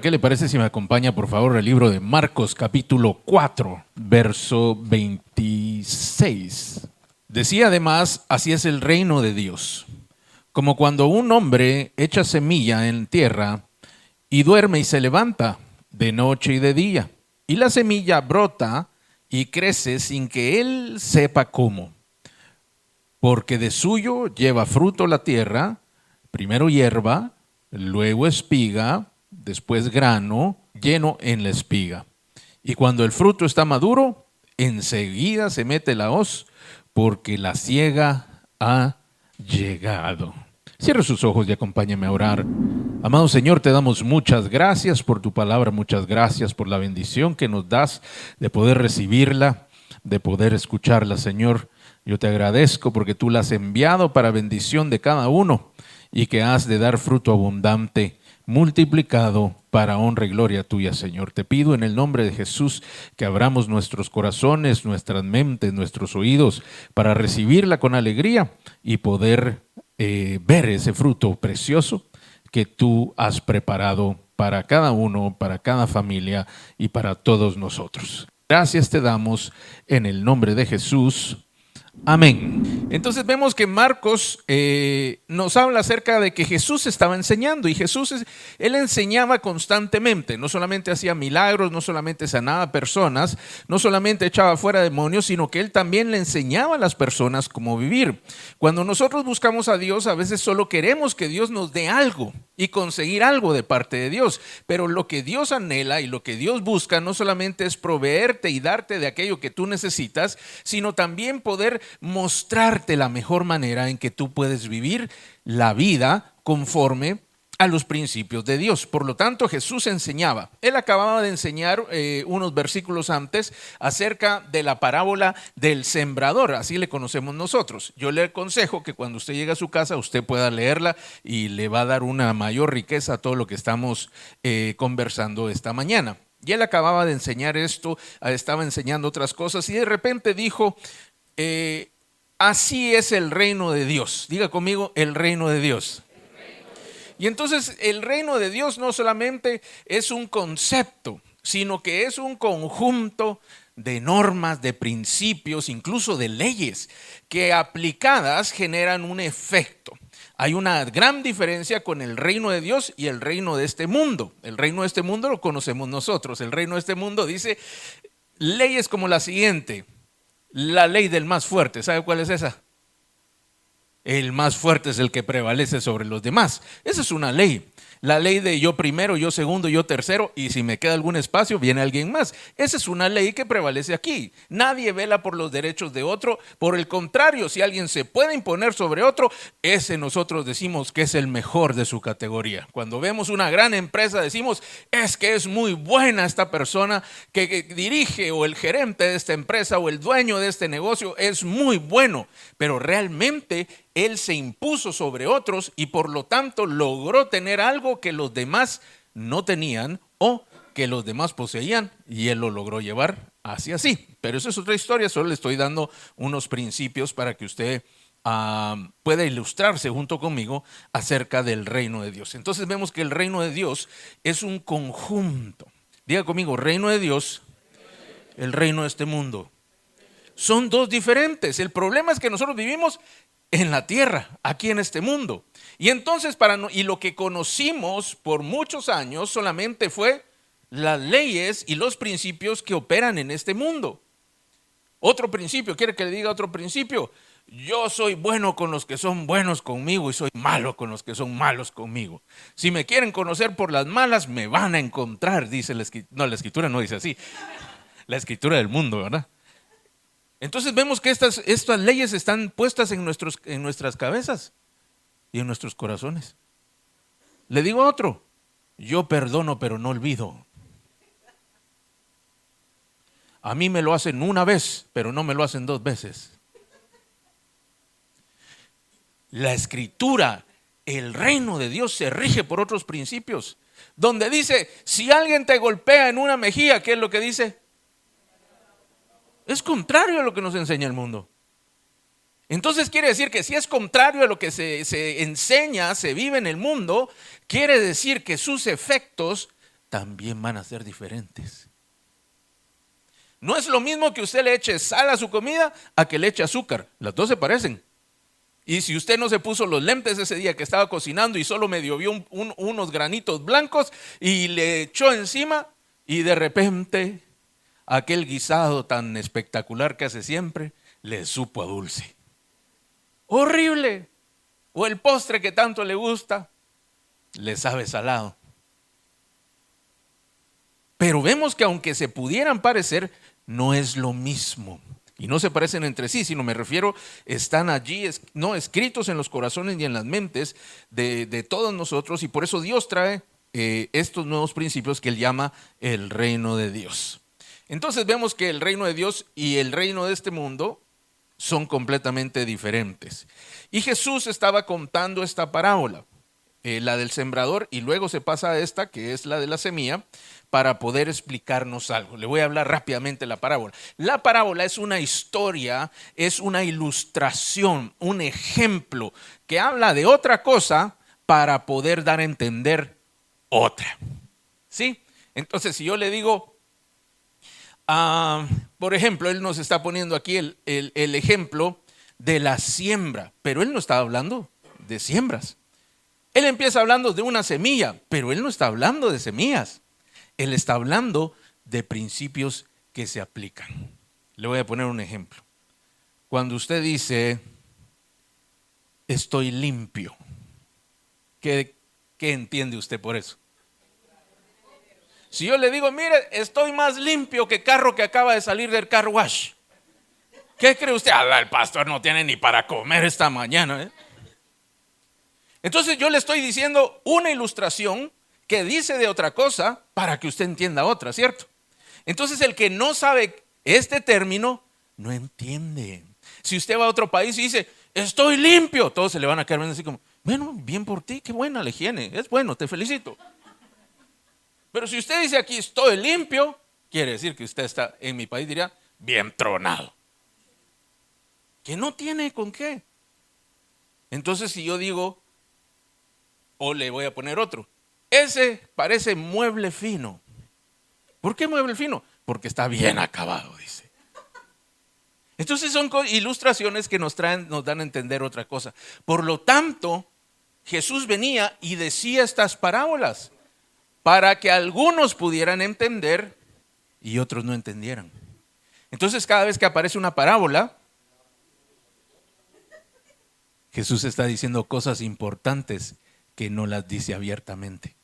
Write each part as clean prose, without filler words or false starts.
¿Qué le parece si me acompaña, por favor, al libro de Marcos, capítulo 4, verso 26? Decía además, así es el reino de Dios. Como cuando un hombre echa semilla en tierra y duerme y se levanta de noche y de día. Y la semilla brota y crece sin que él sepa cómo. Porque de suyo lleva fruto la tierra, primero hierba, luego espiga, después grano, lleno en la espiga. Y cuando el fruto está maduro, enseguida se mete la hoz, porque la siega ha llegado. Cierre sus ojos y acompáñame a orar. Amado Señor, te damos muchas gracias por tu palabra, muchas gracias por la bendición que nos das de poder recibirla, de poder escucharla, Señor. Yo te agradezco porque tú la has enviado para bendición de cada uno y que has de dar fruto abundante, multiplicado para honra y gloria tuya, Señor. Te pido en el nombre de Jesús que abramos nuestros corazones, nuestras mentes, nuestros oídos para recibirla con alegría y poder ver ese fruto precioso que tú has preparado para cada uno, para cada familia y para todos nosotros. Gracias te damos en el nombre de Jesús. Amén. Entonces vemos que Marcos nos habla acerca de que Jesús estaba enseñando y él enseñaba constantemente, no solamente hacía milagros, no solamente sanaba personas, no solamente echaba fuera demonios, sino que él también le enseñaba a las personas cómo vivir. Cuando nosotros buscamos a Dios, a veces solo queremos que Dios nos dé algo y conseguir algo de parte de Dios, pero lo que Dios anhela y lo que Dios busca no solamente es proveerte y darte de aquello que tú necesitas, sino también poder mostrarte la mejor manera en que tú puedes vivir la vida conforme a los principios de Dios. Por lo tanto, Jesús enseñaba. Él acababa de enseñar unos versículos antes acerca de la parábola del sembrador, así le conocemos nosotros. Yo le aconsejo que cuando usted llegue a su casa, usted pueda leerla y le va a dar una mayor riqueza a todo lo que estamos conversando esta mañana. Y él acababa de enseñar esto, estaba enseñando otras cosas y de repente dijo, así es el reino de Dios. Diga conmigo, el reino de Dios. Y entonces el reino de Dios no solamente es un concepto, sino que es un conjunto de normas, de principios, incluso de leyes, que aplicadas generan un efecto. Hay una gran diferencia con el reino de Dios y el reino de este mundo. El reino de este mundo lo conocemos nosotros. El reino de este mundo dice leyes como la siguiente. La ley del más fuerte, ¿sabe cuál es esa? El más fuerte es el que prevalece sobre los demás. Esa es una ley. La ley de yo primero, yo segundo, yo tercero, y si me queda algún espacio, viene alguien más. Esa es una ley que prevalece aquí. Nadie vela por los derechos de otro. Por el contrario, si alguien se puede imponer sobre otro, ese nosotros decimos que es el mejor de su categoría. Cuando vemos una gran empresa, decimos, es que es muy buena esta persona que dirige, o el gerente de esta empresa, o el dueño de este negocio, es muy bueno. Pero realmente él se impuso sobre otros y por lo tanto logró tener algo que los demás no tenían o que los demás poseían y él lo logró llevar hacia así. Pero eso es otra historia, solo le estoy dando unos principios para que usted pueda ilustrarse junto conmigo acerca del reino de Dios. Entonces vemos que el reino de Dios es un conjunto. Diga conmigo, reino de Dios, el reino de este mundo. Son dos diferentes. El problema es que nosotros vivimos en la tierra, aquí en este mundo. Y entonces y lo que conocimos por muchos años solamente fue las leyes y los principios que operan en este mundo. Otro principio, ¿quiere que le diga otro principio? Yo soy bueno con los que son buenos conmigo y soy malo con los que son malos conmigo. Si me quieren conocer por las malas, me van a encontrar, dice la escritura. No, la escritura no dice así. La escritura del mundo, ¿verdad? Entonces vemos que estas leyes están puestas en nuestras cabezas y en nuestros corazones. Le digo otro, yo perdono pero no olvido. A mí me lo hacen una vez, pero no me lo hacen dos veces. La escritura, el reino de Dios se rige por otros principios, donde dice, si alguien te golpea en una mejilla, ¿qué es lo que dice? Es contrario a lo que nos enseña el mundo. Entonces quiere decir que si es contrario a lo que se enseña, se vive en el mundo, quiere decir que sus efectos también van a ser diferentes. No es lo mismo que usted le eche sal a su comida a que le eche azúcar. Las dos se parecen. Y si usted no se puso los lentes ese día que estaba cocinando y solo medio vio unos granitos blancos y le echó encima, y de repente aquel guisado tan espectacular que hace siempre le supo a dulce. Horrible. O el postre que tanto le gusta le sabe salado. Pero vemos que aunque se pudieran parecer, no es lo mismo. Y no se parecen entre sí, sino me refiero, están allí no escritos en los corazones y en las mentes de todos nosotros, y por eso Dios trae estos nuevos principios que Él llama el reino de Dios. Entonces vemos que el reino de Dios y el reino de este mundo son completamente diferentes. Y Jesús estaba contando esta parábola, la del sembrador, y luego se pasa a esta, que es la de la semilla, para poder explicarnos algo. Le voy a hablar rápidamente de la parábola. La parábola es una historia, es una ilustración, un ejemplo que habla de otra cosa para poder dar a entender otra. ¿Sí? Entonces, si yo le digo, por ejemplo, él nos está poniendo aquí el ejemplo de la siembra, pero él no está hablando de siembras. Él empieza hablando de una semilla, pero él no está hablando de semillas. Él está hablando de principios que se aplican. Le voy a poner un ejemplo. Cuando usted dice, estoy limpio, ¿qué entiende usted por eso? Si yo le digo, mire, estoy más limpio que carro que acaba de salir del car wash, ¿qué cree usted? El pastor no tiene ni para comer esta mañana, ¿eh? Entonces yo le estoy diciendo una ilustración que dice de otra cosa para que usted entienda otra, ¿cierto? Entonces el que no sabe este término no entiende. Si usted va a otro país y dice, estoy limpio, todos se le van a quedar viendo así como, bueno, bien por ti, qué buena la higiene, es bueno, te felicito. Pero si usted dice aquí, estoy limpio, quiere decir que usted está, en mi país diría, bien tronado. Que no tiene con qué. Entonces si yo digo, o le voy a poner otro, ese parece mueble fino. ¿Por qué mueble fino? Porque está bien acabado, dice. Entonces son ilustraciones que nos dan a entender otra cosa. Por lo tanto, Jesús venía y decía estas parábolas para que algunos pudieran entender y otros no entendieran. Entonces cada vez que aparece una parábola, Jesús está diciendo cosas importantes que no las dice abiertamente.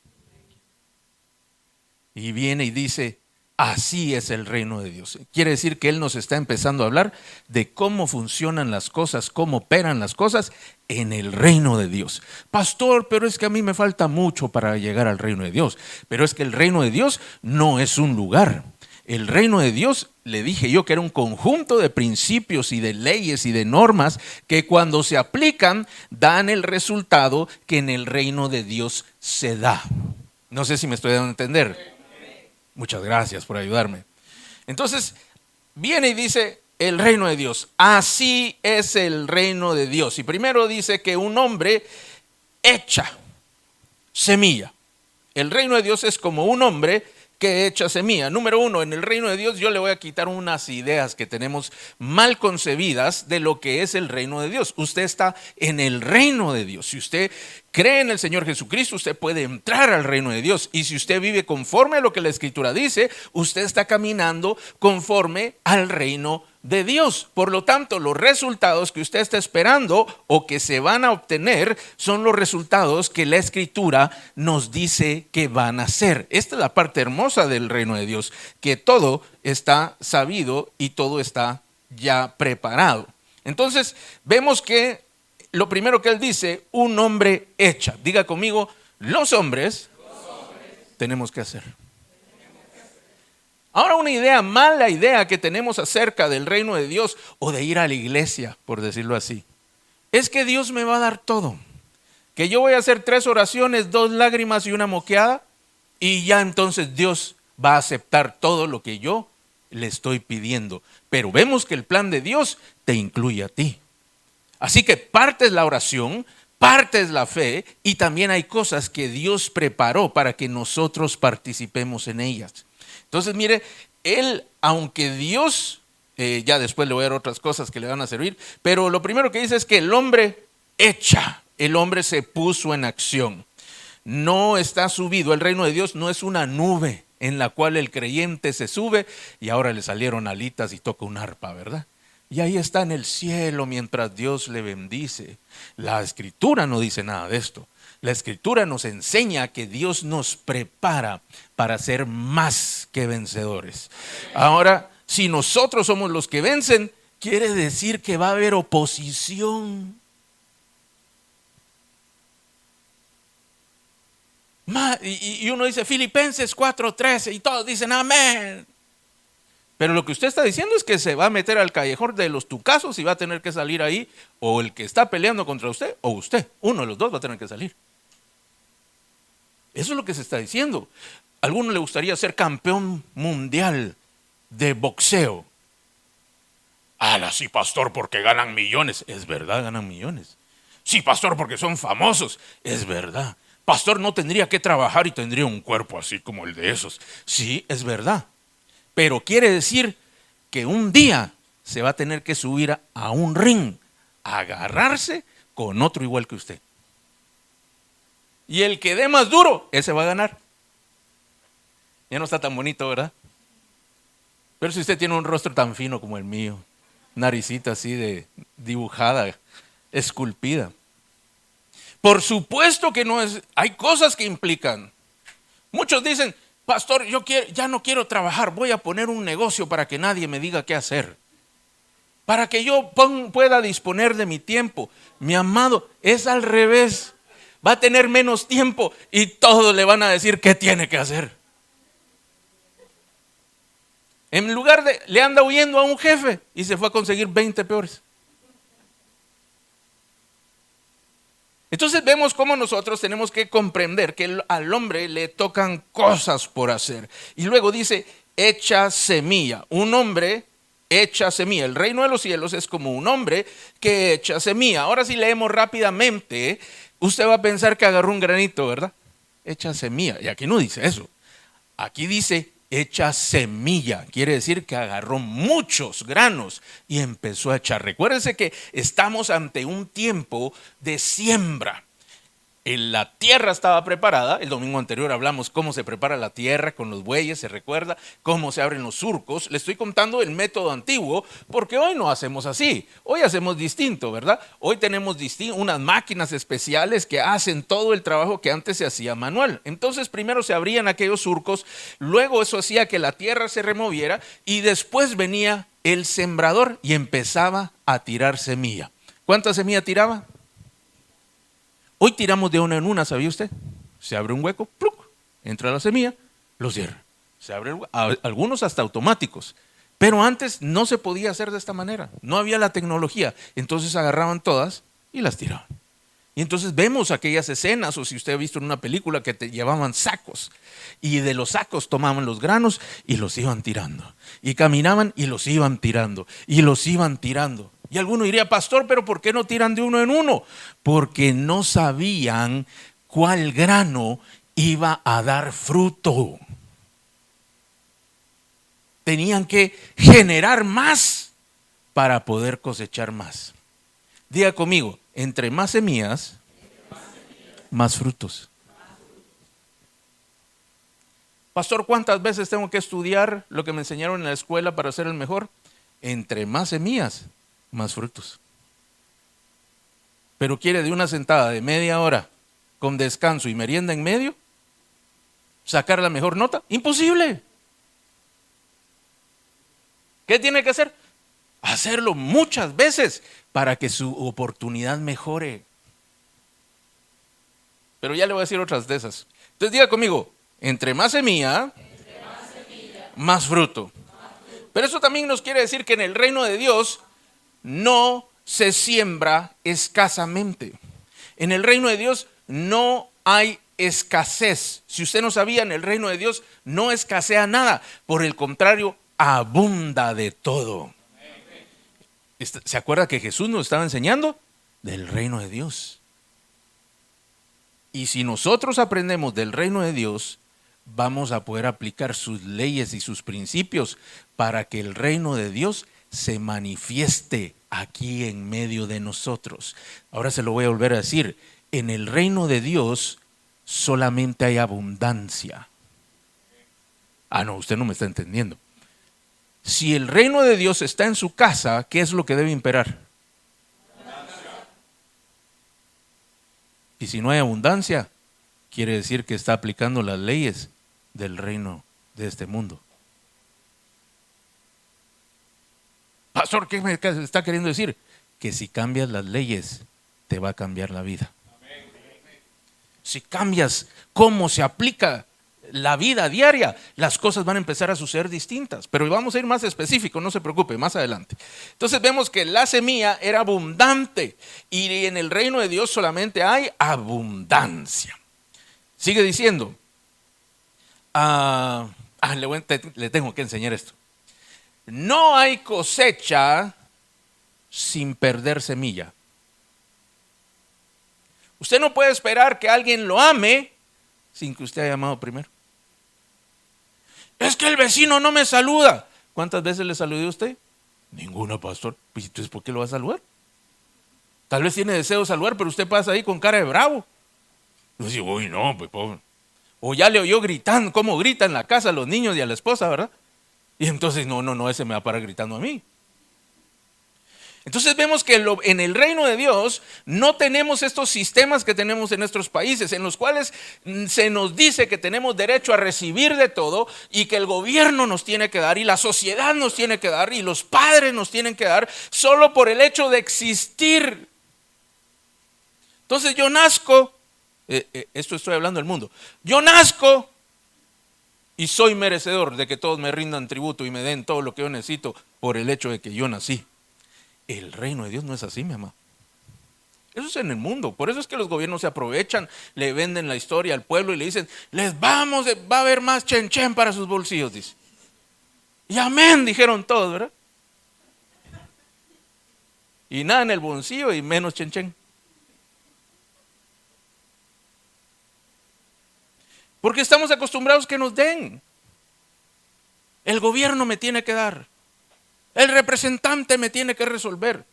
Y viene y dice, así es el reino de Dios. Quiere decir que Él nos está empezando a hablar de cómo funcionan las cosas, cómo operan las cosas en el reino de Dios. Pastor, pero es que a mí me falta mucho para llegar al reino de Dios. Pero es que el reino de Dios no es un lugar. El reino de Dios, le dije yo, que era un conjunto de principios y de leyes y de normas que cuando se aplican dan el resultado que en el reino de Dios se da. No sé si me estoy dando a entender. Muchas gracias por ayudarme. Entonces, viene y dice el reino de Dios. Así es el reino de Dios. Y primero dice que un hombre echa semilla. El reino de Dios es como un hombre que echa semilla. Número uno, en el reino de Dios yo le voy a quitar unas ideas que tenemos mal concebidas de lo que es el reino de Dios. Usted está en el reino de Dios. Si usted cree en el Señor Jesucristo, usted puede entrar al reino de Dios. Y si usted vive conforme a lo que la Escritura dice, usted está caminando conforme al reino de Dios. Por lo tanto, los resultados que usted está esperando o que se van a obtener son los resultados que la Escritura nos dice que van a ser. Esta es la parte hermosa del reino de Dios, que todo está sabido y todo está ya preparado. Entonces, vemos que lo primero que él dice, un hombre echa. Diga conmigo, los hombres tenemos que hacer. Ahora una mala idea que tenemos acerca del reino de Dios o de ir a la iglesia, por decirlo así, es que Dios me va a dar todo. Que yo voy a hacer 3 oraciones, 2 lágrimas y una moqueada y ya entonces Dios va a aceptar todo lo que yo le estoy pidiendo. Pero vemos que el plan de Dios te incluye a ti. Así que partes la oración, parte es la fe y también hay cosas que Dios preparó para que nosotros participemos en ellas. Entonces, mire, él, aunque Dios, ya después le voy a dar otras cosas que le van a servir, pero lo primero que dice es que el hombre el hombre se puso en acción. No está subido, el reino de Dios no es una nube en la cual el creyente se sube y ahora le salieron alitas y toca un arpa, ¿verdad? Y ahí está en el cielo mientras Dios le bendice. La Escritura no dice nada de esto. La Escritura nos enseña que Dios nos prepara para ser más que vencedores. Ahora, si nosotros somos los que vencen, quiere decir que va a haber oposición. Y uno dice Filipenses 4:13 y todos dicen amén. Pero lo que usted está diciendo es que se va a meter al callejón de los tucazos y va a tener que salir ahí, o el que está peleando contra usted, o usted. Uno de los dos va a tener que salir. Eso es lo que se está diciendo. A alguno le gustaría ser campeón mundial de boxeo. Sí, pastor, porque ganan millones. Es verdad, ganan millones. Sí, pastor, porque son famosos. Es verdad. Pastor, no tendría que trabajar y tendría un cuerpo así como el de esos. Sí, es verdad. Pero quiere decir que un día se va a tener que subir a un ring, a agarrarse con otro igual que usted. Y el que dé más duro, ese va a ganar. Ya no está tan bonito, ¿verdad? Pero si usted tiene un rostro tan fino como el mío, naricita así de dibujada, esculpida. Por supuesto que no es, hay cosas que implican. Muchos dicen, pastor, ya no quiero trabajar, voy a poner un negocio para que nadie me diga qué hacer. Para que yo pueda disponer de mi tiempo. Mi amado, es al revés. Va a tener menos tiempo y todos le van a decir qué tiene que hacer. En lugar de, le anda huyendo a un jefe y se fue a conseguir 20 peores. Entonces vemos cómo nosotros tenemos que comprender que al hombre le tocan cosas por hacer. Y luego dice, echa semilla. Un hombre echa semilla. El reino de los cielos es como un hombre que echa semilla. Ahora si leemos rápidamente, usted va a pensar que agarró un granito, ¿verdad? Echa semilla. Y aquí no dice eso. Aquí dice echa semilla. Quiere decir que agarró muchos granos y empezó a echar. Recuérdense que estamos ante un tiempo de siembra. La tierra estaba preparada. El domingo anterior hablamos cómo se prepara la tierra con los bueyes, se recuerda cómo se abren los surcos. Le estoy contando el método antiguo porque hoy no hacemos así. Hoy hacemos distinto, ¿verdad? Hoy tenemos unas máquinas especiales que hacen todo el trabajo que antes se hacía manual. Entonces primero se abrían aquellos surcos, luego eso hacía que la tierra se removiera y después venía el sembrador y empezaba a tirar semilla. ¿Cuánta semilla tiraba? Hoy tiramos de una en una, ¿sabía usted? Se abre un hueco, ¡pluc!, entra la semilla, lo cierra. Se abre el hueco, algunos hasta automáticos. Pero antes no se podía hacer de esta manera. No había la tecnología. Entonces agarraban todas y las tiraban. Y entonces vemos aquellas escenas, o si usted ha visto en una película, que te llevaban sacos. Y de los sacos tomaban los granos y los iban tirando. Y caminaban y los iban tirando. Y los iban tirando. Y alguno diría, pastor, pero ¿por qué no tiran de uno en uno? Porque no sabían cuál grano iba a dar fruto. Tenían que generar más para poder cosechar más. Diga conmigo, entre más semillas, más frutos. Pastor, ¿cuántas veces tengo que estudiar lo que me enseñaron en la escuela para ser el mejor? Entre más semillas, más frutos. Pero quiere de una sentada de media hora con descanso y merienda en medio sacar la mejor nota. Imposible. ¿Qué tiene que hacer? Hacerlo muchas veces para que su oportunidad mejore. Pero ya le voy a decir otras de esas. Entonces diga conmigo, entre más semilla, más fruto. Pero eso también nos quiere decir que en el reino de Dios no se siembra escasamente. En el reino de Dios no hay escasez. Si usted no sabía, en el reino de Dios no escasea nada. Por el contrario, abunda de todo. ¿Se acuerda que Jesús nos estaba enseñando? Del reino de Dios. Y si nosotros aprendemos del reino de Dios, vamos a poder aplicar sus leyes y sus principios para que el reino de Dios se manifieste aquí en medio de nosotros. Ahora se lo voy a volver a decir. En el reino de Dios solamente hay abundancia. No, usted no me está entendiendo. Si el reino de Dios está en su casa, ¿qué es lo que debe imperar? Y si no hay abundancia, quiere decir que está aplicando las leyes del reino de este mundo. Pastor, ¿qué me está queriendo decir? Que si cambias las leyes, te va a cambiar la vida. Si cambias cómo se aplica la vida diaria, las cosas van a empezar a suceder distintas. Pero vamos a ir más específico, no se preocupe, más adelante. Entonces vemos que la semilla era abundante y en el reino de Dios solamente hay abundancia. Sigue diciendo, le tengo que enseñar esto. No hay cosecha sin perder semilla. Usted no puede esperar que alguien lo ame sin que usted haya amado primero. Es que el vecino no me saluda. ¿Cuántas veces le saludé a usted? Ninguna, pastor. ¿Y entonces por qué lo va a saludar? Tal vez tiene deseo de saludar, pero usted pasa ahí con cara de bravo. Y dice, uy, no, pues pobre. O ya le oyó gritando, cómo gritan en la casa a los niños y a la esposa, ¿verdad? Y entonces, no, ese me va a parar gritando a mí. Entonces vemos que en el reino de Dios no tenemos estos sistemas que tenemos en nuestros países, en los cuales se nos dice que tenemos derecho a recibir de todo y que el gobierno nos tiene que dar y la sociedad nos tiene que dar y los padres nos tienen que dar solo por el hecho de existir. Entonces yo nazco, esto estoy hablando del mundo, yo nazco y soy merecedor de que todos me rindan tributo y me den todo lo que yo necesito por el hecho de que yo nací. El reino de Dios no es así, mi amado. Eso es en el mundo. Por eso es que los gobiernos se aprovechan, le venden la historia al pueblo y le dicen, va a haber más chen para sus bolsillos, dice. Y amén, dijeron todos, ¿verdad? Y nada en el bolsillo y menos chen. Porque estamos acostumbrados que nos den. El gobierno me tiene que dar. El representante me tiene que resolver.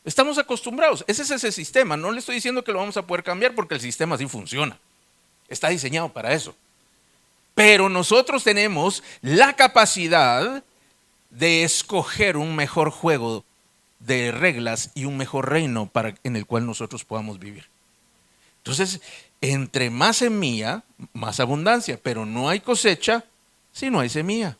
Estamos acostumbrados. Ese es ese sistema. No le estoy diciendo que lo vamos a poder cambiar porque el sistema así funciona. Está diseñado para eso. Pero nosotros tenemos la capacidad de escoger un mejor juego de reglas y un mejor reino en el cual nosotros podamos vivir. Entonces, entre más semilla, más abundancia. Pero no hay cosecha si no hay semilla.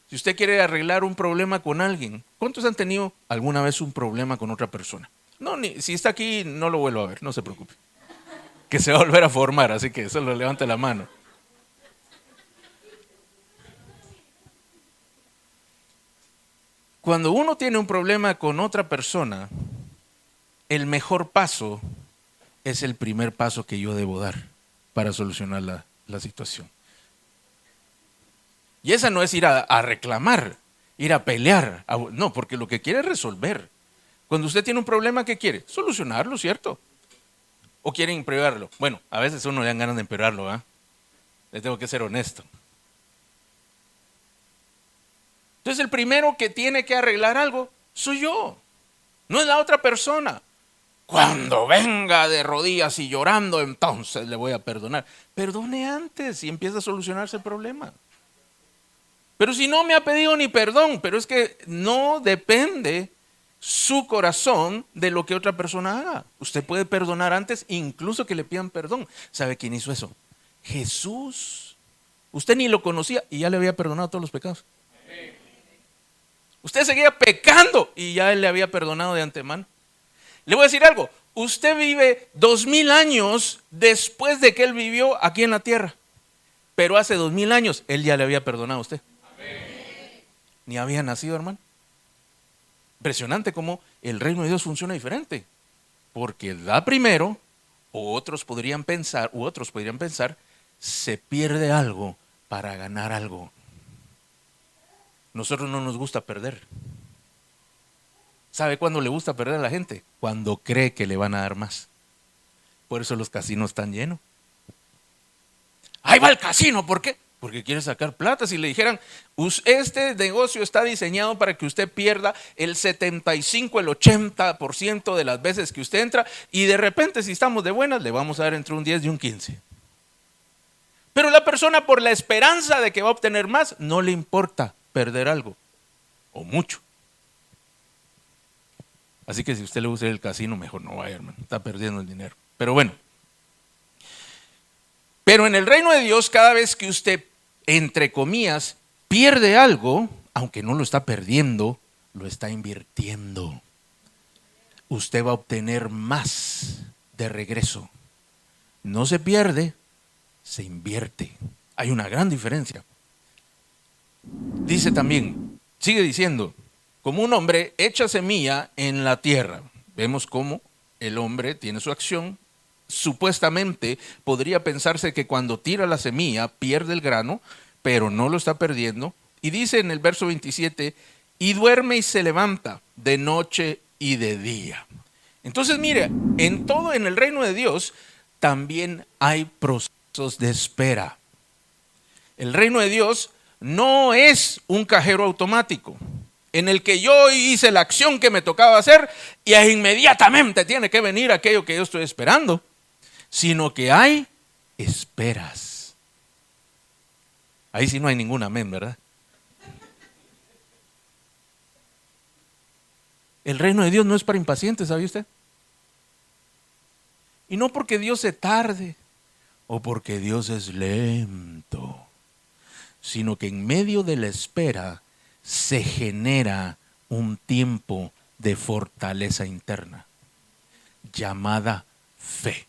Si usted quiere arreglar un problema con alguien, ¿cuántos han tenido alguna vez un problema con otra persona? No, si está aquí no lo vuelvo a ver, no se preocupe. Que se va a volver a formar, así que solo levante la mano. Cuando uno tiene un problema con otra persona, el mejor paso es el primer paso que yo debo dar para solucionar la situación. Y esa no es ir a reclamar, ir a pelear. No, porque lo que quiere es resolver. Cuando usted tiene un problema, ¿qué quiere? Solucionarlo, ¿cierto? ¿O quiere empeorarlo? Bueno, a veces uno le dan ganas de empeorarlo, ¿verdad? Le tengo que ser honesto. Entonces el primero que tiene que arreglar algo soy yo, no es la otra persona. Cuando venga de rodillas y llorando, entonces le voy a perdonar. Perdone antes y empieza a solucionarse el problema. Pero si no me ha pedido ni perdón, pero es que no depende su corazón de lo que otra persona haga. Usted puede perdonar antes, incluso que le pidan perdón. ¿Sabe quién hizo eso? Jesús. Usted ni lo conocía y ya le había perdonado todos los pecados. Usted seguía pecando y ya él le había perdonado de antemano. Le voy a decir algo. Usted vive 2000 años después de que él vivió aquí en la tierra. Pero hace 2000 años él ya le había perdonado a usted. Ni había nacido, hermano. Impresionante cómo el reino de Dios funciona diferente. Porque da primero, u otros podrían pensar, se pierde algo para ganar algo. Nosotros no nos gusta perder. ¿Sabe cuándo le gusta perder a la gente? Cuando cree que le van a dar más. Por eso los casinos están llenos. Ahí va el casino, ¿por qué? Porque quiere sacar plata. Si le dijeran, este negocio está diseñado para que usted pierda el 75, el 80% de las veces que usted entra, y de repente, si estamos de buenas, le vamos a dar entre un 10 y un 15. Pero la persona, por la esperanza de que va a obtener más, no le importa perder algo o mucho. Así que si usted le gusta el casino, mejor no vaya, hermano, está perdiendo el dinero. Pero bueno, pero en el reino de Dios, cada vez que usted, entre comillas, pierde algo, aunque no lo está perdiendo, lo está invirtiendo. Usted va a obtener más de regreso. No se pierde, se invierte. Hay una gran diferencia. Dice también, sigue diciendo, como un hombre echa semilla en la tierra. Vemos cómo el hombre tiene su acción. Supuestamente podría pensarse que cuando tira la semilla pierde el grano, pero no lo está perdiendo. Y dice en el verso 27, y duerme y se levanta de noche y de día. Entonces mire, en el reino de Dios también hay procesos de espera. El reino de Dios no es un cajero automático en el que yo hice la acción que me tocaba hacer y inmediatamente tiene que venir aquello que yo estoy esperando, sino que hay esperas. Ahí sí no hay ningún amén, ¿verdad? El reino de Dios no es para impacientes, ¿sabe usted? Y no porque Dios se tarde o porque Dios es lento, sino que en medio de la espera se genera un tiempo de fortaleza interna llamada fe.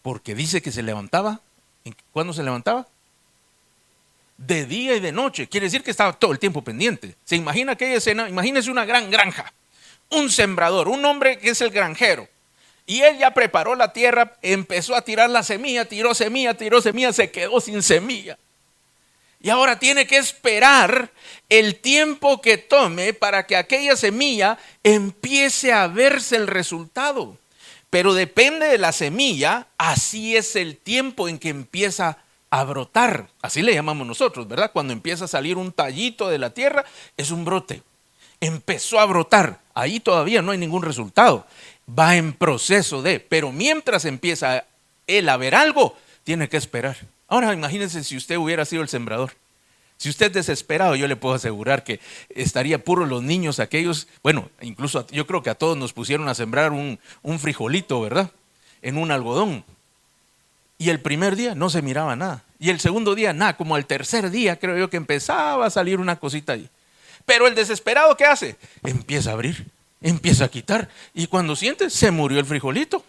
Porque dice que se levantaba. ¿Cuándo se levantaba? De día y de noche. Quiere decir que estaba todo el tiempo pendiente. ¿Se imagina aquella escena? Imagínese una gran granja, un sembrador, un hombre que es el granjero. Y él ya preparó la tierra, empezó a tirar la semilla, tiró semilla, se quedó sin semilla. Y ahora tiene que esperar el tiempo que tome para que aquella semilla empiece a verse el resultado. Pero depende de la semilla, así es el tiempo en que empieza a brotar. Así le llamamos nosotros, ¿verdad? Cuando empieza a salir un tallito de la tierra, es un brote. Empezó a brotar, ahí todavía no hay ningún resultado. Va en proceso pero mientras empieza él a ver algo, tiene que esperar. Ahora imagínense si usted hubiera sido el sembrador. Si usted es desesperado, yo le puedo asegurar que estaría puro los niños aquellos. Bueno, incluso yo creo que a todos nos pusieron a sembrar un frijolito, ¿verdad? En un algodón. Y el primer día no se miraba nada. Y el segundo día nada. Como al tercer día creo yo que empezaba a salir una cosita ahí. Pero el desesperado, ¿qué hace? Empieza a abrir, empieza a quitar. Y cuando siente, se murió el frijolito.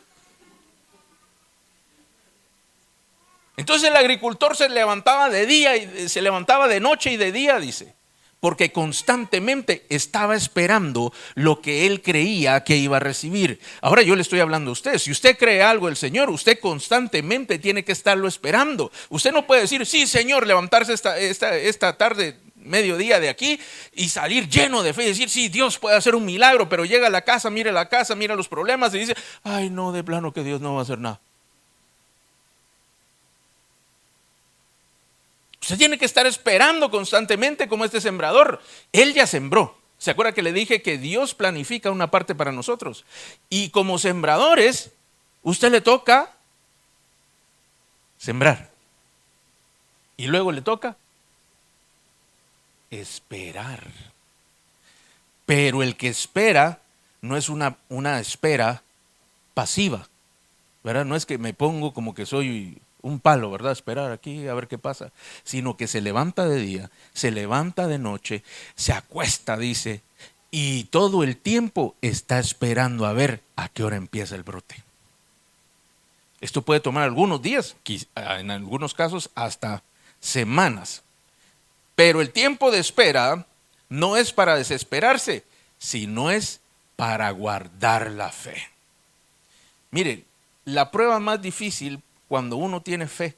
Entonces el agricultor se levantaba de día y se levantaba de noche y de día, dice, porque constantemente estaba esperando lo que él creía que iba a recibir. Ahora yo le estoy hablando a usted. Si usted cree algo del Señor, usted constantemente tiene que estarlo esperando. Usted no puede decir, sí, Señor, levantarse esta tarde, mediodía de aquí y salir lleno de fe y decir, sí, Dios puede hacer un milagro, pero llega a la casa, mira los problemas y dice, ay, no, de plano que Dios no va a hacer nada. Usted tiene que estar esperando constantemente como este sembrador. Él ya sembró. ¿Se acuerda que le dije que Dios planifica una parte para nosotros? Y como sembradores, usted le toca sembrar. Y luego le toca esperar. Pero el que espera no es una espera pasiva, ¿verdad? No es que me pongo como que soy un palo, ¿verdad? Esperar aquí a ver qué pasa. Sino que se levanta de día, se levanta de noche, se acuesta, dice, y todo el tiempo está esperando a ver a qué hora empieza el brote. Esto puede tomar algunos días, en algunos casos hasta semanas. Pero el tiempo de espera no es para desesperarse, sino es para guardar la fe. Mire, la prueba más difícil cuando uno tiene fe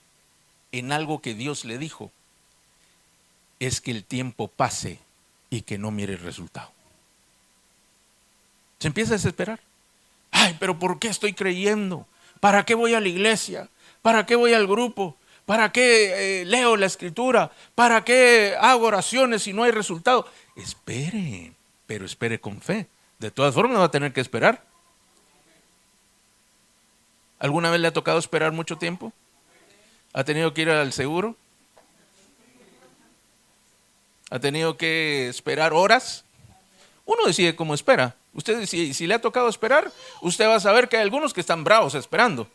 en algo que Dios le dijo, es que el tiempo pase y que no mire el resultado. Se empieza a desesperar. Ay, pero ¿por qué estoy creyendo? ¿Para qué voy a la iglesia? ¿Para qué voy al grupo? ¿Para qué leo la escritura? ¿Para qué hago oraciones si no hay resultado? Espere, pero espere con fe. De todas formas va a tener que esperar. ¿Alguna vez le ha tocado esperar mucho tiempo? ¿Ha tenido que ir al seguro? ¿Ha tenido que esperar horas? Uno decide cómo espera. Usted, si le ha tocado esperar, usted va a saber que hay algunos que están bravos esperando,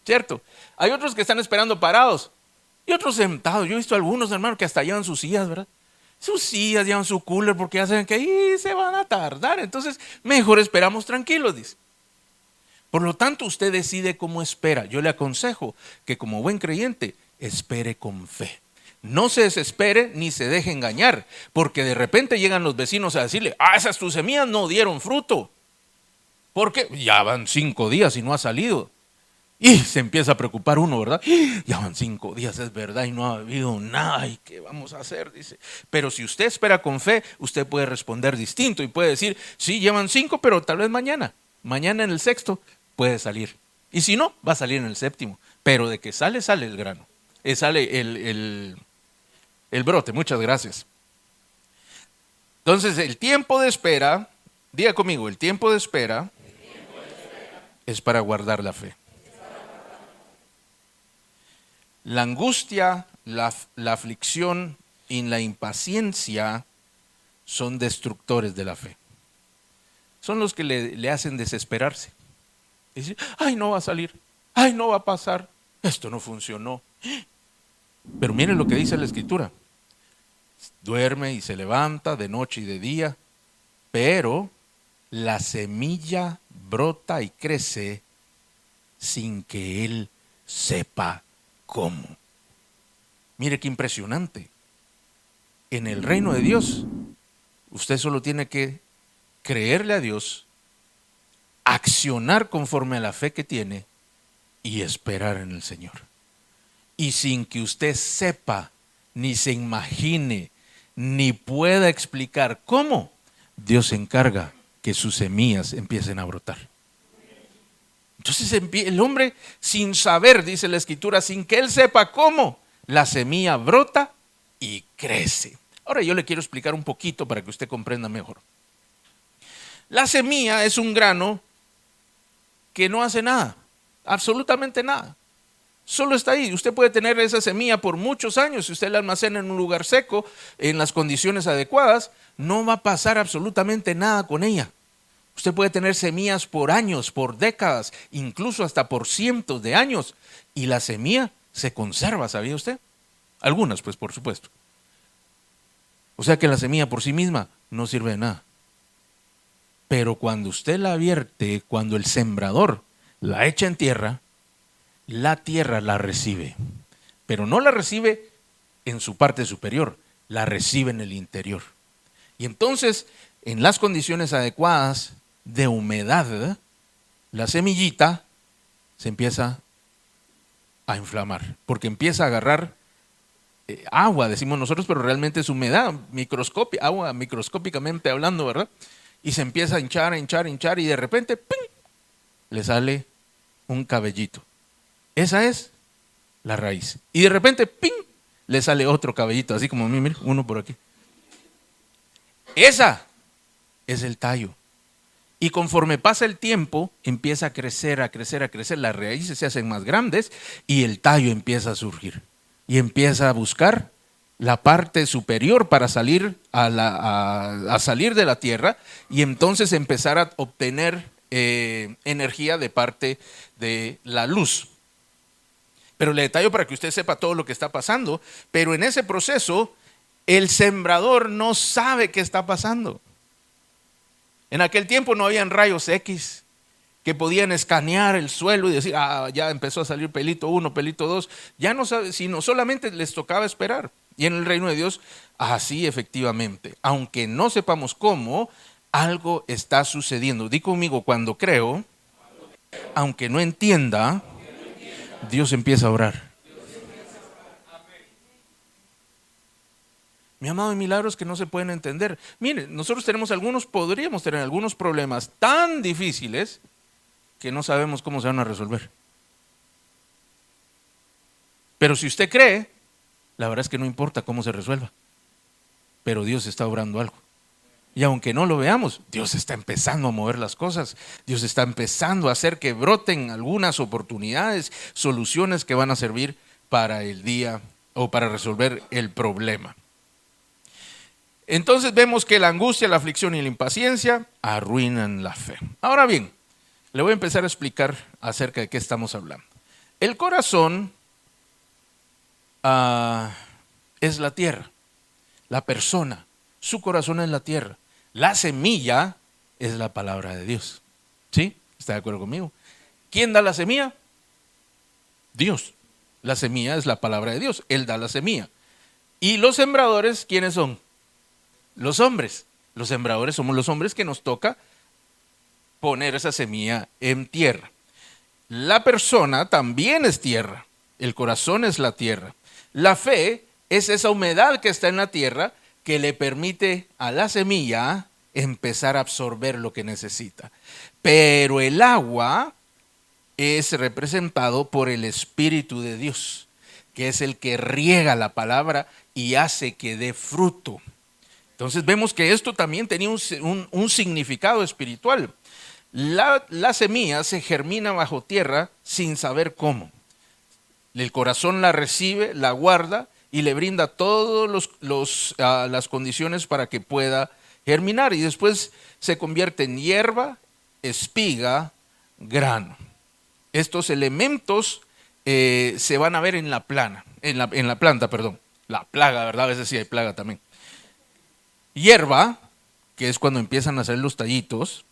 ¿cierto? Hay otros que están esperando parados y otros sentados. Yo he visto algunos, hermano, que hasta llevan sus sillas, ¿verdad? Sus sillas, llevan su cooler porque ya saben que ahí se van a tardar. Entonces, mejor esperamos tranquilos, dice. Por lo tanto, usted decide cómo espera. Yo le aconsejo que como buen creyente, espere con fe. No se desespere ni se deje engañar, porque de repente llegan los vecinos a decirle, esas tus semillas no dieron fruto. Porque ya van 5 días y no ha salido. Y se empieza a preocupar uno, ¿verdad? Ya van 5 días, es verdad, y no ha habido nada. ¿Y qué vamos a hacer? Dice. Pero si usted espera con fe, usted puede responder distinto y puede decir, sí, llevan 5, pero tal vez mañana en el 6º puede salir. Y si no, va a salir en el 7º. Pero de que sale, sale el grano. Sale el brote. Muchas gracias. Entonces, el tiempo de espera, diga conmigo, el tiempo de espera es para guardar la fe. La angustia, la aflicción y la impaciencia son destructores de la fe. Son los que le hacen desesperarse. Decir, ay, no va a salir, ay, no va a pasar, esto no funcionó. Pero miren lo que dice la escritura. Duerme y se levanta de noche y de día, pero la semilla brota y crece sin que él sepa cómo. Mire qué impresionante. En el reino de Dios, usted solo tiene que creerle a Dios, accionar conforme a la fe que tiene y esperar en el Señor. Y sin que usted sepa, ni se imagine, ni pueda explicar cómo, Dios se encarga que sus semillas empiecen a brotar. Entonces el hombre, sin saber, dice la escritura, sin que él sepa cómo, la semilla brota y crece. Ahora yo le quiero explicar un poquito para que usted comprenda mejor. La semilla es un grano que no hace nada, absolutamente nada. Solo está ahí. Usted puede tener esa semilla por muchos años. Si usted la almacena en un lugar seco, en las condiciones adecuadas, no va a pasar absolutamente nada con ella. Usted puede tener semillas por años, por décadas, incluso hasta por cientos de años. Y la semilla se conserva, ¿sabía usted? Algunas, pues, por supuesto. O sea que la semilla por sí misma no sirve de nada. Pero cuando usted la vierte, cuando el sembrador la echa en tierra, la tierra la recibe. Pero no la recibe en su parte superior, la recibe en el interior. Y entonces, en las condiciones adecuadas de humedad, ¿verdad?, la semillita se empieza a inflamar, porque empieza a agarrar agua, decimos nosotros, pero realmente es humedad, agua microscópicamente hablando, ¿verdad? Y se empieza a hinchar, y de repente, ¡ping!, le sale un cabellito. Esa es la raíz. Y de repente, ¡ping!, le sale otro cabellito, así como a mí, mire, uno por aquí. Esa es el tallo. Y conforme pasa el tiempo, empieza a crecer, las raíces se hacen más grandes y el tallo empieza a surgir. Y empieza a buscar la parte superior para salir a salir de la tierra y entonces empezar a obtener energía de parte de la luz. Pero le detallo para que usted sepa todo lo que está pasando, pero en ese proceso el sembrador no sabe qué está pasando. En aquel tiempo no habían rayos X que podían escanear el suelo y decir, ya empezó a salir pelito 1, pelito 2. Ya no sabe, sino solamente les tocaba esperar. Y en el reino de Dios, así efectivamente, aunque no sepamos cómo, algo está sucediendo. Di conmigo, cuando creo, aunque no entienda, Dios empieza a orar. Mi amado, hay milagros que no se pueden entender. Mire, nosotros podríamos tener algunos problemas tan difíciles que no sabemos cómo se van a resolver. Pero si usted cree, la verdad es que no importa cómo se resuelva, pero Dios está obrando algo. Y aunque no lo veamos, Dios está empezando a mover las cosas. Dios está empezando a hacer que broten algunas oportunidades, soluciones que van a servir para el día o para resolver el problema. Entonces vemos que la angustia, la aflicción y la impaciencia arruinan la fe. Ahora bien, le voy a empezar a explicar acerca de qué estamos hablando. El corazón es la tierra, la persona, su corazón es la tierra. La semilla es la palabra de Dios. ¿Sí? ¿Está de acuerdo conmigo? ¿Quién da la semilla? Dios. La semilla es la palabra de Dios. Él da la semilla. ¿Y los sembradores quiénes son? Los hombres. Los sembradores somos los hombres que nos toca poner esa semilla en tierra. La persona también es tierra. El corazón es la tierra. La fe es esa humedad que está en la tierra que le permite a la semilla empezar a absorber lo que necesita. Pero el agua es representado por el Espíritu de Dios, que es el que riega la palabra y hace que dé fruto. Entonces vemos que esto también tenía un significado espiritual. La semilla se germina bajo tierra sin saber cómo. El corazón la recibe, la guarda y le brinda todas las condiciones para que pueda germinar. Y después se convierte en hierba, espiga, grano. Estos elementos se van a ver en la planta. La plaga, ¿verdad? A veces sí hay plaga también. Hierba, que es cuando empiezan a hacer los tallitos.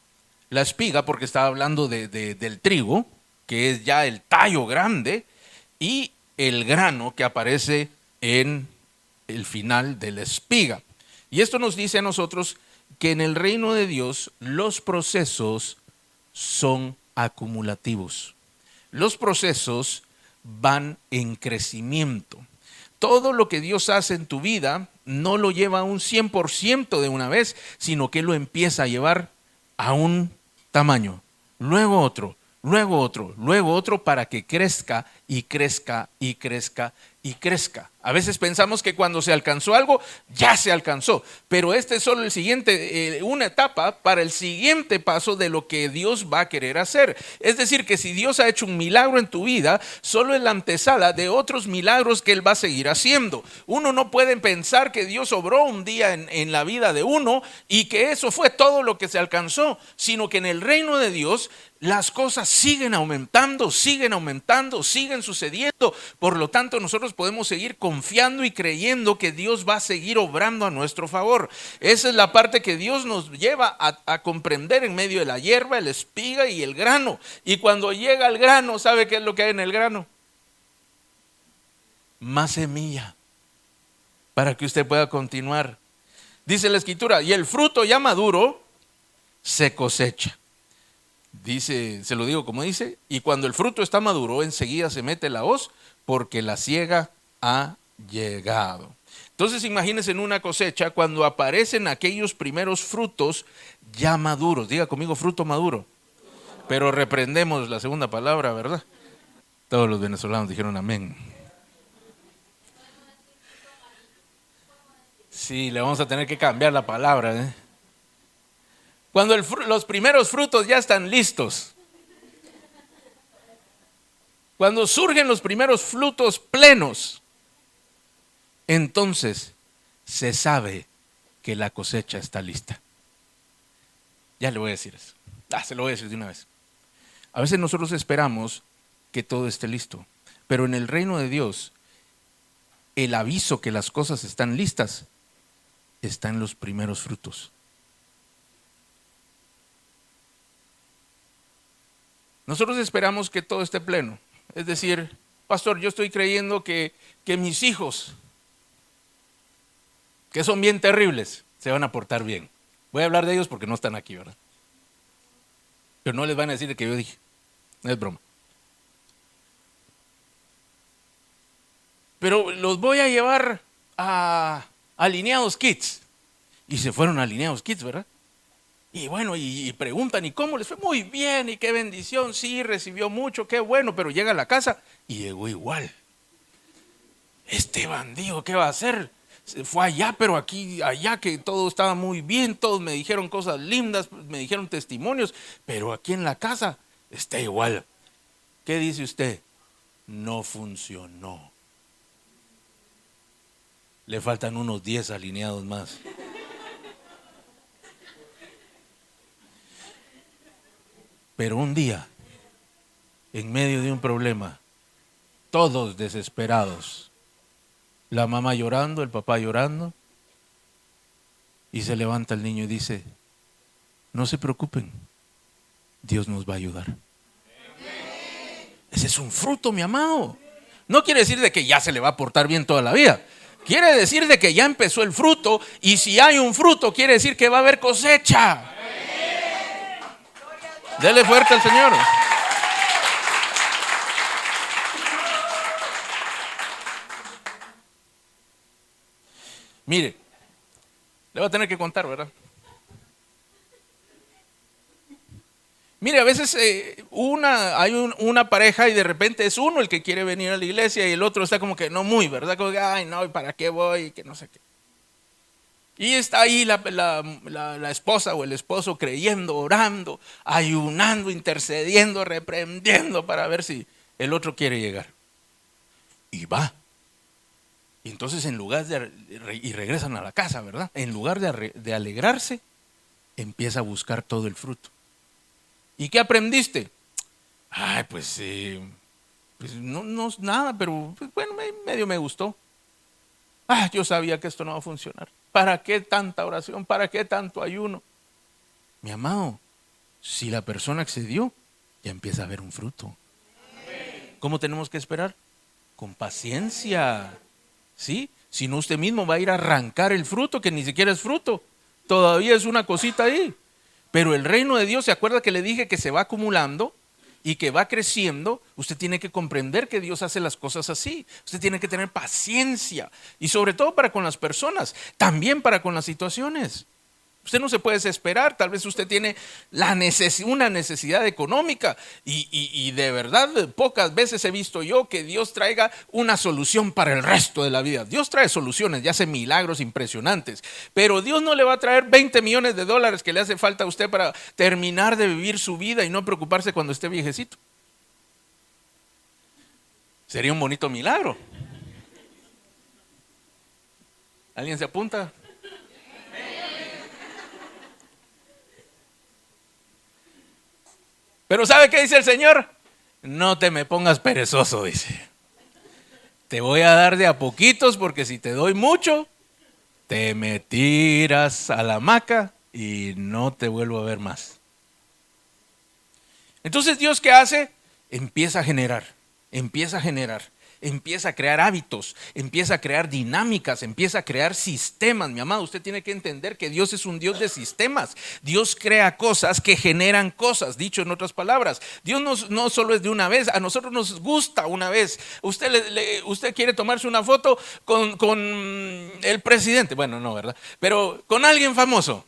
La espiga, porque estaba hablando del trigo, que es ya el tallo grande. Y el grano que aparece en el final de la espiga. Y esto nos dice a nosotros que en el reino de Dios los procesos son acumulativos. Los procesos van en crecimiento. Todo lo que Dios hace en tu vida no lo lleva a un 100% de una vez, sino que lo empieza a llevar a un tamaño, luego otro, luego otro, luego otro, para que crezca y crezca y crezca y crezca. A veces pensamos que cuando se alcanzó algo, ya se alcanzó, pero este es solo una etapa para el siguiente paso de lo que Dios va a querer hacer. Es decir, que si Dios ha hecho un milagro en tu vida, solo es la antesala de otros milagros que Él va a seguir haciendo. Uno no puede pensar que Dios obró un día en la vida de uno y que eso fue todo lo que se alcanzó, sino que en el reino de Dios las cosas siguen aumentando, siguen sucediendo. Por lo tanto, nosotros podemos seguir confiando y creyendo que Dios va a seguir obrando a nuestro favor. Esa es la parte que Dios nos lleva a comprender en medio de la hierba, la espiga y el grano. Y cuando llega el grano, ¿sabe qué es lo que hay en el grano? Más semilla para que usted pueda continuar. Dice la Escritura, y el fruto ya maduro se cosecha. Dice, se lo digo como dice, y cuando el fruto está maduro, enseguida se mete la hoz, porque la siega ha llegado. Entonces imagínense en una cosecha cuando aparecen aquellos primeros frutos ya maduros. Diga conmigo, fruto maduro. Pero reprendemos la segunda palabra, ¿verdad? Todos los venezolanos dijeron amén. Sí, le vamos a tener que cambiar la palabra, ¿eh? Cuando los primeros frutos ya están listos. Cuando surgen los primeros frutos plenos, entonces se sabe que la cosecha está lista. Ya le voy a decir eso. Se lo voy a decir de una vez. A veces nosotros esperamos que todo esté listo, pero en el reino de Dios, el aviso que las cosas están listas está en los primeros frutos. Nosotros esperamos que todo esté pleno. Es decir, pastor, yo estoy creyendo que mis hijos, que son bien terribles, se van a portar bien. Voy a hablar de ellos porque no están aquí, ¿verdad? Pero no les van a decir de que yo dije. No es broma. Pero los voy a llevar a Alineados Kids. Y se fueron a Alineados Kids, ¿verdad? Y bueno, y preguntan, ¿y cómo les fue? Muy bien, y qué bendición, sí, recibió mucho, qué bueno, pero llega a la casa y llegó igual. Este bandido, ¿qué va a hacer? Se fue allá, pero aquí, allá, que todo estaba muy bien, todos me dijeron cosas lindas, me dijeron testimonios, pero aquí en la casa está igual. ¿Qué dice usted? No funcionó. Le faltan unos 10 alineados más. Pero un día, en medio de un problema, todos desesperados, la mamá llorando, el papá llorando, y se levanta el niño y dice, no se preocupen, Dios nos va a ayudar. Ese es un fruto, mi amado. No quiere decir de que ya se le va a portar bien toda la vida. Quiere decir de que ya empezó el fruto, y si hay un fruto, quiere decir que va a haber cosecha. Dele fuerte al Señor. Mire, le voy a tener que contar, ¿verdad? Mire, a veces hay una pareja y de repente es uno el que quiere venir a la iglesia y el otro está como que no muy, ¿verdad? Como que, ay, no, ¿para qué voy? Que no sé qué. Y está ahí la esposa o el esposo creyendo, orando, ayunando, intercediendo, reprendiendo para ver si el otro quiere llegar. Y va. Y entonces y regresan a la casa, ¿verdad? En lugar de alegrarse, empieza a buscar todo el fruto. ¿Y qué aprendiste? Ay, pues no es nada, pero pues, bueno, medio me gustó. Yo sabía que esto no va a funcionar. ¿Para qué tanta oración? ¿Para qué tanto ayuno? Mi amado, si la persona accedió, ya empieza a haber un fruto. ¿Cómo tenemos que esperar? Con paciencia. ¿Sí? Si no, usted mismo va a ir a arrancar el fruto, que ni siquiera es fruto. Todavía es una cosita ahí. Pero el reino de Dios, ¿se acuerda que le dije que se va acumulando y que va creciendo? Usted tiene que comprender que Dios hace las cosas así. Usted tiene que tener paciencia. Y sobre todo para con las personas, también para con las situaciones. Usted no se puede desesperar. Tal vez usted tiene una necesidad económica y de verdad pocas veces he visto yo que Dios traiga una solución para el resto de la vida. Dios trae soluciones y hace milagros impresionantes, pero Dios no le va a traer 20 millones de dólares que le hace falta a usted para terminar de vivir su vida y no preocuparse cuando esté viejecito. Sería un bonito milagro. ¿Alguien se apunta? Pero ¿sabe qué dice el Señor? No te me pongas perezoso, dice. Te voy a dar de a poquitos, porque si te doy mucho, te me tiras a la hamaca y no te vuelvo a ver más. Entonces, ¿Dios qué hace? Empieza a generar, empieza a crear hábitos, empieza a crear dinámicas, empieza a crear sistemas. Mi amado, usted tiene que entender que Dios es un Dios de sistemas. Dios crea cosas que generan cosas, dicho en otras palabras. Dios no solo es de una vez, a nosotros nos gusta una vez. Usted quiere tomarse una foto con el presidente, bueno, no, ¿verdad? Pero con alguien famoso.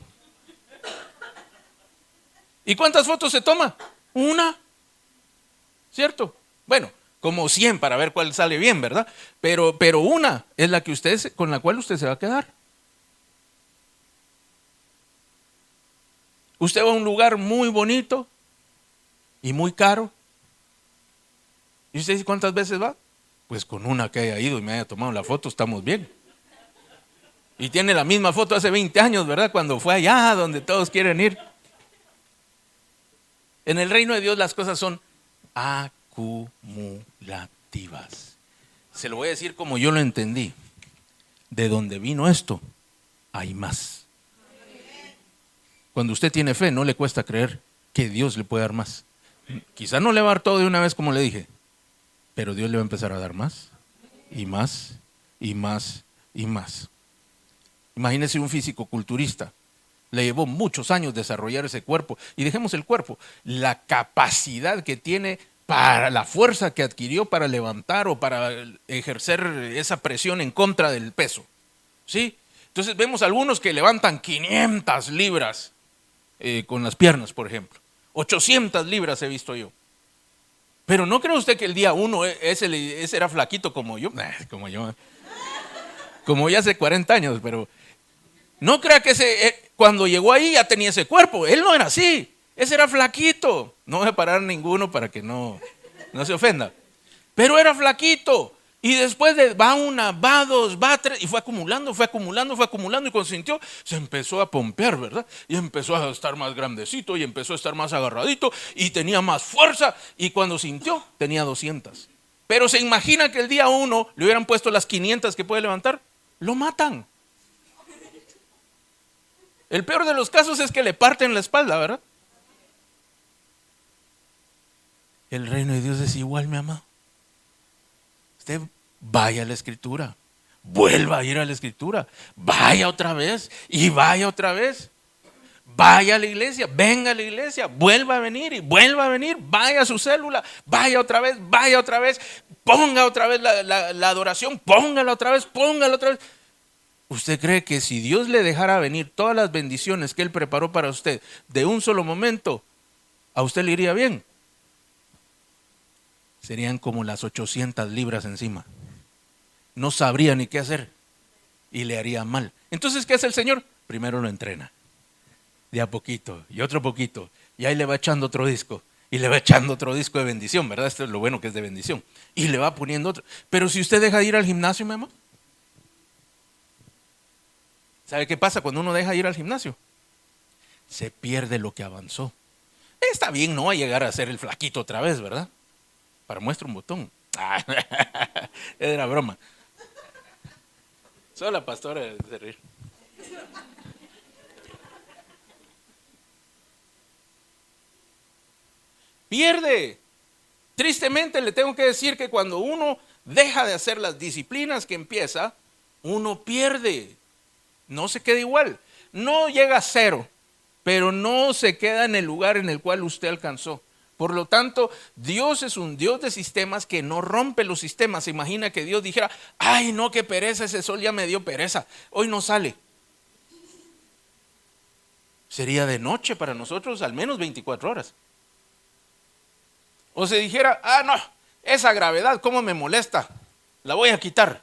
¿Y cuántas fotos se toma? Una, ¿cierto? Bueno, como 100 para ver cuál sale bien, ¿verdad? Pero una es la que con la cual usted se va a quedar. Usted va a un lugar muy bonito y muy caro. ¿Y usted dice cuántas veces va? Pues con una que haya ido y me haya tomado la foto, estamos bien. Y tiene la misma foto hace 20 años, ¿verdad? Cuando fue allá donde todos quieren ir. En el reino de Dios las cosas son acumulativas. Se lo voy a decir como yo lo entendí. De donde vino esto, hay más. Cuando usted tiene fe, no le cuesta creer que Dios le puede dar más. Quizá no le va a dar todo de una vez como le dije, pero Dios le va a empezar a dar más y más y más y más. Imagínese un físico-culturista. Le llevó muchos años desarrollar ese cuerpo. Y dejemos el cuerpo, la capacidad que tiene para la fuerza que adquirió para levantar o para ejercer esa presión en contra del peso. ¿Sí? Entonces vemos algunos que levantan 500 libras. con las piernas, por ejemplo. 800 libras he visto yo. Pero ¿no cree usted que el día 1 ese era flaquito como yo? Como ya hace 40 años, pero no crea que cuando llegó ahí ya tenía ese cuerpo. Él no era así. Ese era flaquito. No voy a parar ninguno para que no se ofenda. Pero era flaquito. Y después va una, va dos, va tres. Y fue acumulando. Y cuando sintió, se empezó a pompear, ¿verdad? Y empezó a estar más grandecito. Y empezó a estar más agarradito. Y tenía más fuerza. Y cuando sintió, tenía 200. Pero se imagina que el día 1 le hubieran puesto las 500 que puede levantar. Lo matan. El peor de los casos es que le parten la espalda, ¿verdad? El reino de Dios es igual, mi amado. Usted vaya a la Escritura, vuelva a ir a la Escritura, vaya otra vez y vaya otra vez. Vaya a la iglesia, venga a la iglesia, vuelva a venir y vuelva a venir, vaya a su célula, vaya otra vez, ponga otra vez la adoración, póngala otra vez. ¿Usted cree que si Dios le dejara venir todas las bendiciones que Él preparó para usted de un solo momento, a usted le iría bien? Serían como las 800 libras encima. No sabría ni qué hacer y le haría mal. Entonces, ¿qué hace el Señor? Primero lo entrena, de a poquito y otro poquito, y ahí le va echando otro disco y le va echando otro disco de bendición, ¿verdad? Esto es lo bueno que es de bendición, y le va poniendo otro. Pero si usted deja de ir al gimnasio, mi amor, ¿sabe qué pasa cuando uno deja de ir al gimnasio? Se pierde lo que avanzó. Está bien, no va a llegar a ser el flaquito otra vez, ¿verdad? Para muestra un botón. Era broma. Solo la pastora de reír. Pierde. Tristemente le tengo que decir que cuando uno deja de hacer las disciplinas que empieza, uno pierde. No se queda igual. No llega a cero, pero no se queda en el lugar en el cual usted alcanzó. Por lo tanto, Dios es un Dios de sistemas que no rompe los sistemas. Se imagina que Dios dijera, ay no, qué pereza, ese sol ya me dio pereza, hoy no sale. Sería de noche para nosotros al menos 24 horas. O se dijera, no, esa gravedad cómo me molesta, la voy a quitar.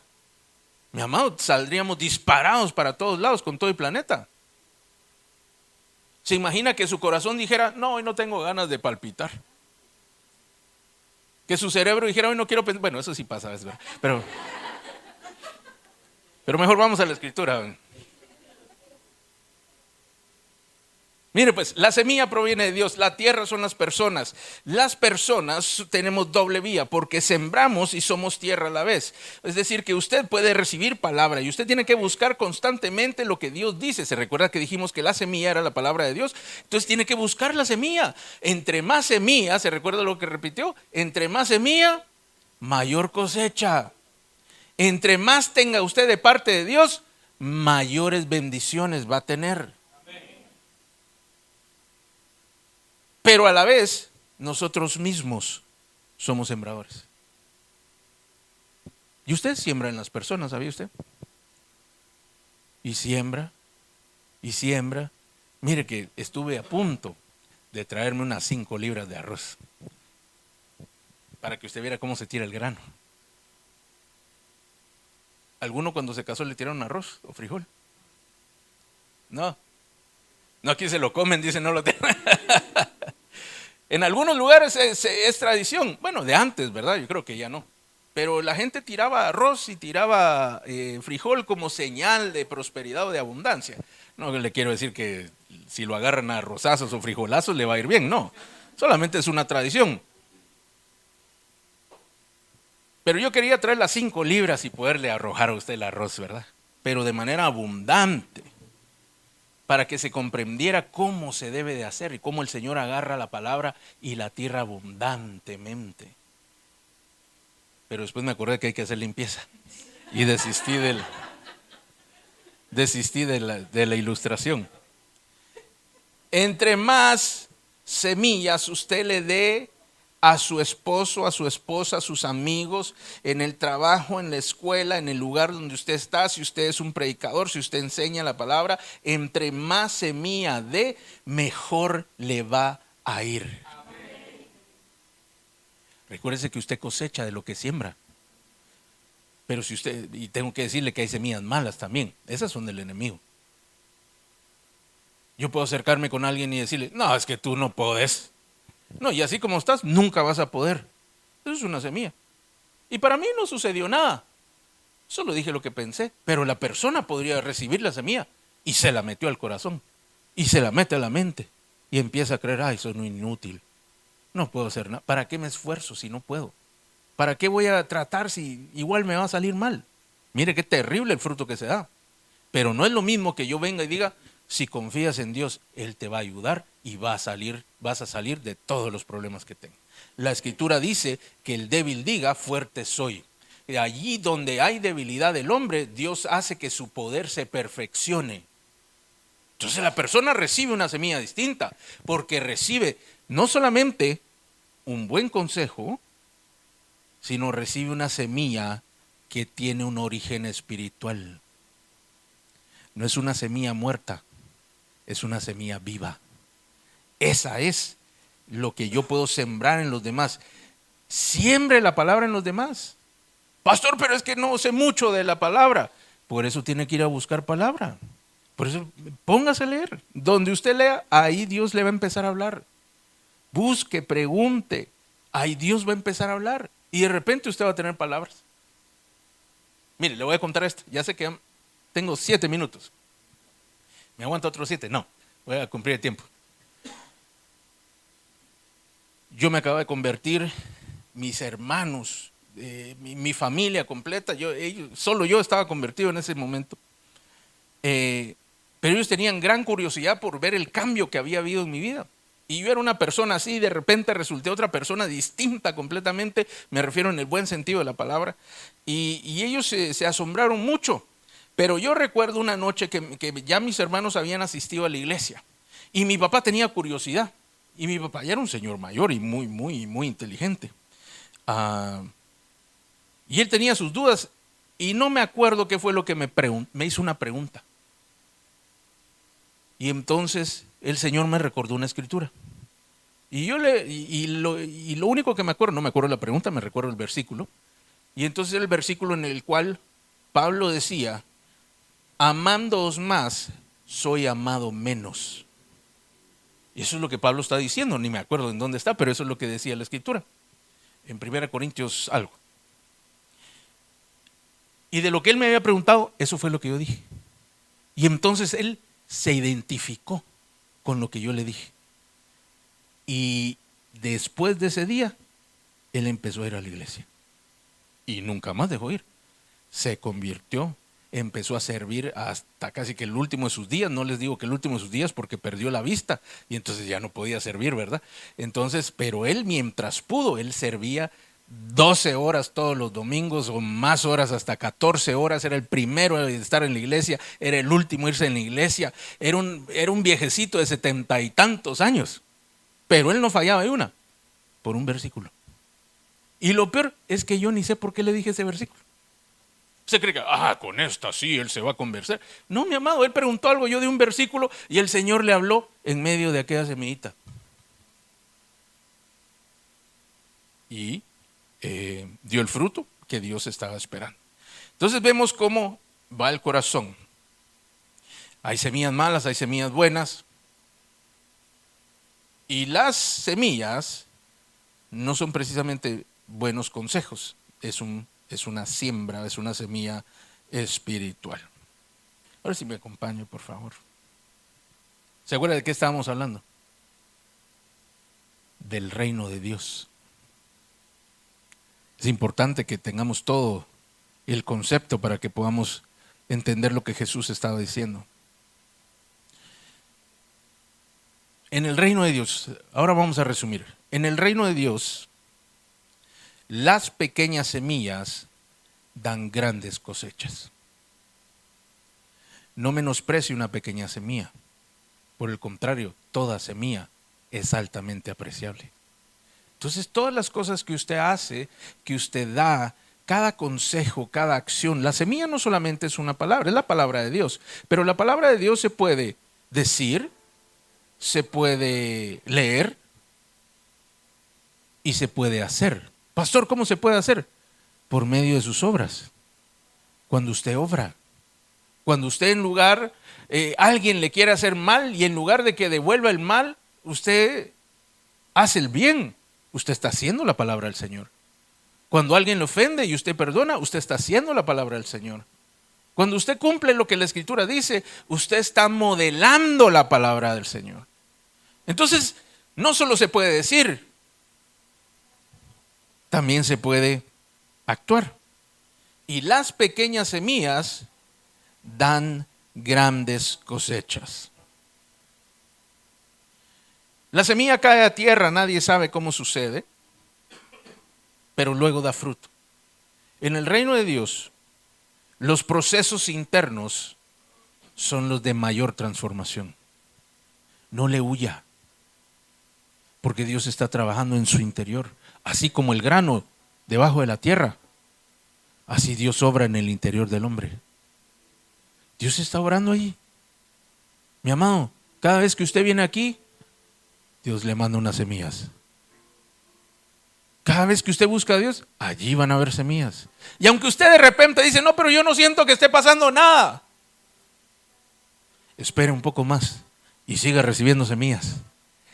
Mi amado, saldríamos disparados para todos lados con todo el planeta. Se imagina que su corazón dijera, no, hoy no tengo ganas de palpitar. Que su cerebro dijera, hoy no quiero pensar. Bueno, eso sí pasa, es verdad. Pero mejor vamos a la Escritura. Mire pues, la semilla proviene de Dios, la tierra son las personas. Las personas tenemos doble vía porque sembramos y somos tierra a la vez. Es decir, que usted puede recibir palabra y usted tiene que buscar constantemente lo que Dios dice. Se recuerda que dijimos que la semilla era la palabra de Dios. Entonces tiene que buscar la semilla. Entre más semilla, ¿se recuerda lo que repitió? Entre más semilla, mayor cosecha. Entre más tenga usted de parte de Dios, mayores bendiciones va a tener. Pero a la vez, nosotros mismos somos sembradores. Y usted siembra en las personas, ¿sabía usted? Y siembra, y siembra. Mire que estuve a punto de traerme unas 5 libras de arroz. Para que usted viera cómo se tira el grano. ¿Alguno cuando se casó le tiraron arroz o frijol? No. No, aquí se lo comen, dicen no lo tiran. En algunos lugares es tradición, bueno, de antes, ¿verdad? Yo creo que ya no. Pero la gente tiraba arroz y tiraba frijol como señal de prosperidad o de abundancia. No le quiero decir que si lo agarran a arrozazos o frijolazos le va a ir bien, no. Solamente es una tradición. Pero yo quería traer las 5 libras y poderle arrojar a usted el arroz, ¿verdad? Pero de manera abundante. Para que se comprendiera cómo se debe de hacer y cómo el Señor agarra la palabra y la tierra abundantemente. Pero después me acordé que hay que hacer limpieza y desistí de la ilustración. Entre más semillas usted le dé a su esposo, a su esposa, a sus amigos, en el trabajo, en la escuela, en el lugar donde usted está, si usted es un predicador, si usted enseña la palabra, entre más semilla dé, mejor le va a ir. Recuérdese que usted cosecha de lo que siembra. Pero si usted, y tengo que decirle que hay semillas malas también, esas son del enemigo. Yo puedo acercarme con alguien y decirle, no, es que tú no podés. No, y así como estás, nunca vas a poder. Eso es una semilla. Y para mí no sucedió nada. Solo dije lo que pensé. Pero la persona podría recibir la semilla y se la metió al corazón. Y se la mete a la mente. Y empieza a creer, ay, soy inútil. No puedo hacer nada. ¿Para qué me esfuerzo si no puedo? ¿Para qué voy a tratar si igual me va a salir mal? Mire qué terrible el fruto que se da. Pero no es lo mismo que yo venga y diga, si confías en Dios, Él te va a ayudar y vas a salir de todos los problemas que tengas. La Escritura dice que el débil diga, fuerte soy. Y allí donde hay debilidad del hombre, Dios hace que su poder se perfeccione. Entonces la persona recibe una semilla distinta, porque recibe no solamente un buen consejo, sino recibe una semilla que tiene un origen espiritual. No es una semilla muerta, es una semilla viva. Esa es lo que yo puedo sembrar en los demás. Siembre la palabra en los demás. Pastor, pero es que no sé mucho de la palabra. Por eso tiene que ir a buscar palabra. Por eso póngase a leer. Donde usted lea, ahí Dios le va a empezar a hablar. Busque, pregunte. Ahí Dios va a empezar a hablar. Y de repente usted va a tener palabras. Mire, le voy a contar esto. Ya sé que tengo 7 minutos. ¿Me aguanta otros 7? No, voy a cumplir el tiempo. Yo me acabo de convertir, mis hermanos, mi familia completa, solo yo estaba convertido en ese momento. Pero ellos tenían gran curiosidad por ver el cambio que había habido en mi vida. Y yo era una persona así, de repente resulté otra persona distinta completamente, me refiero en el buen sentido de la palabra. Y ellos se asombraron mucho. Pero yo recuerdo una noche que ya mis hermanos habían asistido a la iglesia. Y mi papá tenía curiosidad. Y mi papá ya era un señor mayor y muy, muy, muy inteligente. Y él tenía sus dudas. Y no me acuerdo qué fue lo que me hizo una pregunta. Y entonces el Señor me recordó una escritura. Y lo único que me acuerdo, no me acuerdo la pregunta, me recuerdo el versículo. Y entonces el versículo en el cual Pablo decía, amándoos más, soy amado menos. Y eso es lo que Pablo está diciendo, ni me acuerdo en dónde está, pero eso es lo que decía la escritura. En 1 Corintios algo. Y de lo que él me había preguntado, eso fue lo que yo dije. Y entonces él se identificó con lo que yo le dije. Y después de ese día, él empezó a ir a la iglesia. Y nunca más dejó ir. Se convirtió, empezó a servir hasta casi que el último de sus días. No les digo que el último de sus días porque perdió la vista y entonces ya no podía servir, ¿verdad? Entonces, pero él mientras pudo, él servía 12 horas todos los domingos o más horas, hasta 14 horas. Era el primero en estar en la iglesia, era el último en irse en la iglesia. Era un viejecito de 70 y tantos años. Pero él no fallaba de una, por un versículo. Y lo peor es que yo ni sé por qué le dije ese versículo. Se cree que, con esta sí, él se va a convencer. No, mi amado, él preguntó algo yo de un versículo y el Señor le habló en medio de aquella semillita. Y dio el fruto que Dios estaba esperando. Entonces vemos cómo va el corazón. Hay semillas malas, hay semillas buenas. Y las semillas no son precisamente buenos consejos. Es una siembra, es una semilla espiritual. Ahora sí me acompañe, por favor. ¿Se acuerda de qué estábamos hablando? Del reino de Dios. Es importante que tengamos todo el concepto para que podamos entender lo que Jesús estaba diciendo. En el reino de Dios, ahora vamos a resumir. En el reino de Dios, las pequeñas semillas dan grandes cosechas. No menosprecie una pequeña semilla. Por el contrario, toda semilla es altamente apreciable. Entonces, todas las cosas que usted hace, que usted da, cada consejo, cada acción, la semilla no solamente es una palabra, es la palabra de Dios. Pero la palabra de Dios se puede decir, se puede leer y se puede hacer. Pastor, ¿cómo se puede hacer? Por medio de sus obras. Cuando usted obra. Cuando usted en lugar, alguien le quiere hacer mal y en lugar de que devuelva el mal, usted hace el bien. Usted está haciendo la palabra del Señor. Cuando alguien le ofende y usted perdona, usted está haciendo la palabra del Señor. Cuando usted cumple lo que la Escritura dice, usted está modelando la palabra del Señor. Entonces, no solo se puede decir, también se puede actuar. Y las pequeñas semillas dan grandes cosechas. La semilla cae a tierra, nadie sabe cómo sucede, pero luego da fruto. En el reino de Dios, los procesos internos son los de mayor transformación. No le huya, porque Dios está trabajando en su interior. Así como el grano debajo de la tierra, así Dios obra en el interior del hombre. Dios está obrando allí. Mi amado, cada vez que usted viene aquí, Dios le manda unas semillas. Cada vez que usted busca a Dios, allí van a haber semillas. Y aunque usted de repente dice, no, pero yo no siento que esté pasando nada, espere un poco más y siga recibiendo semillas.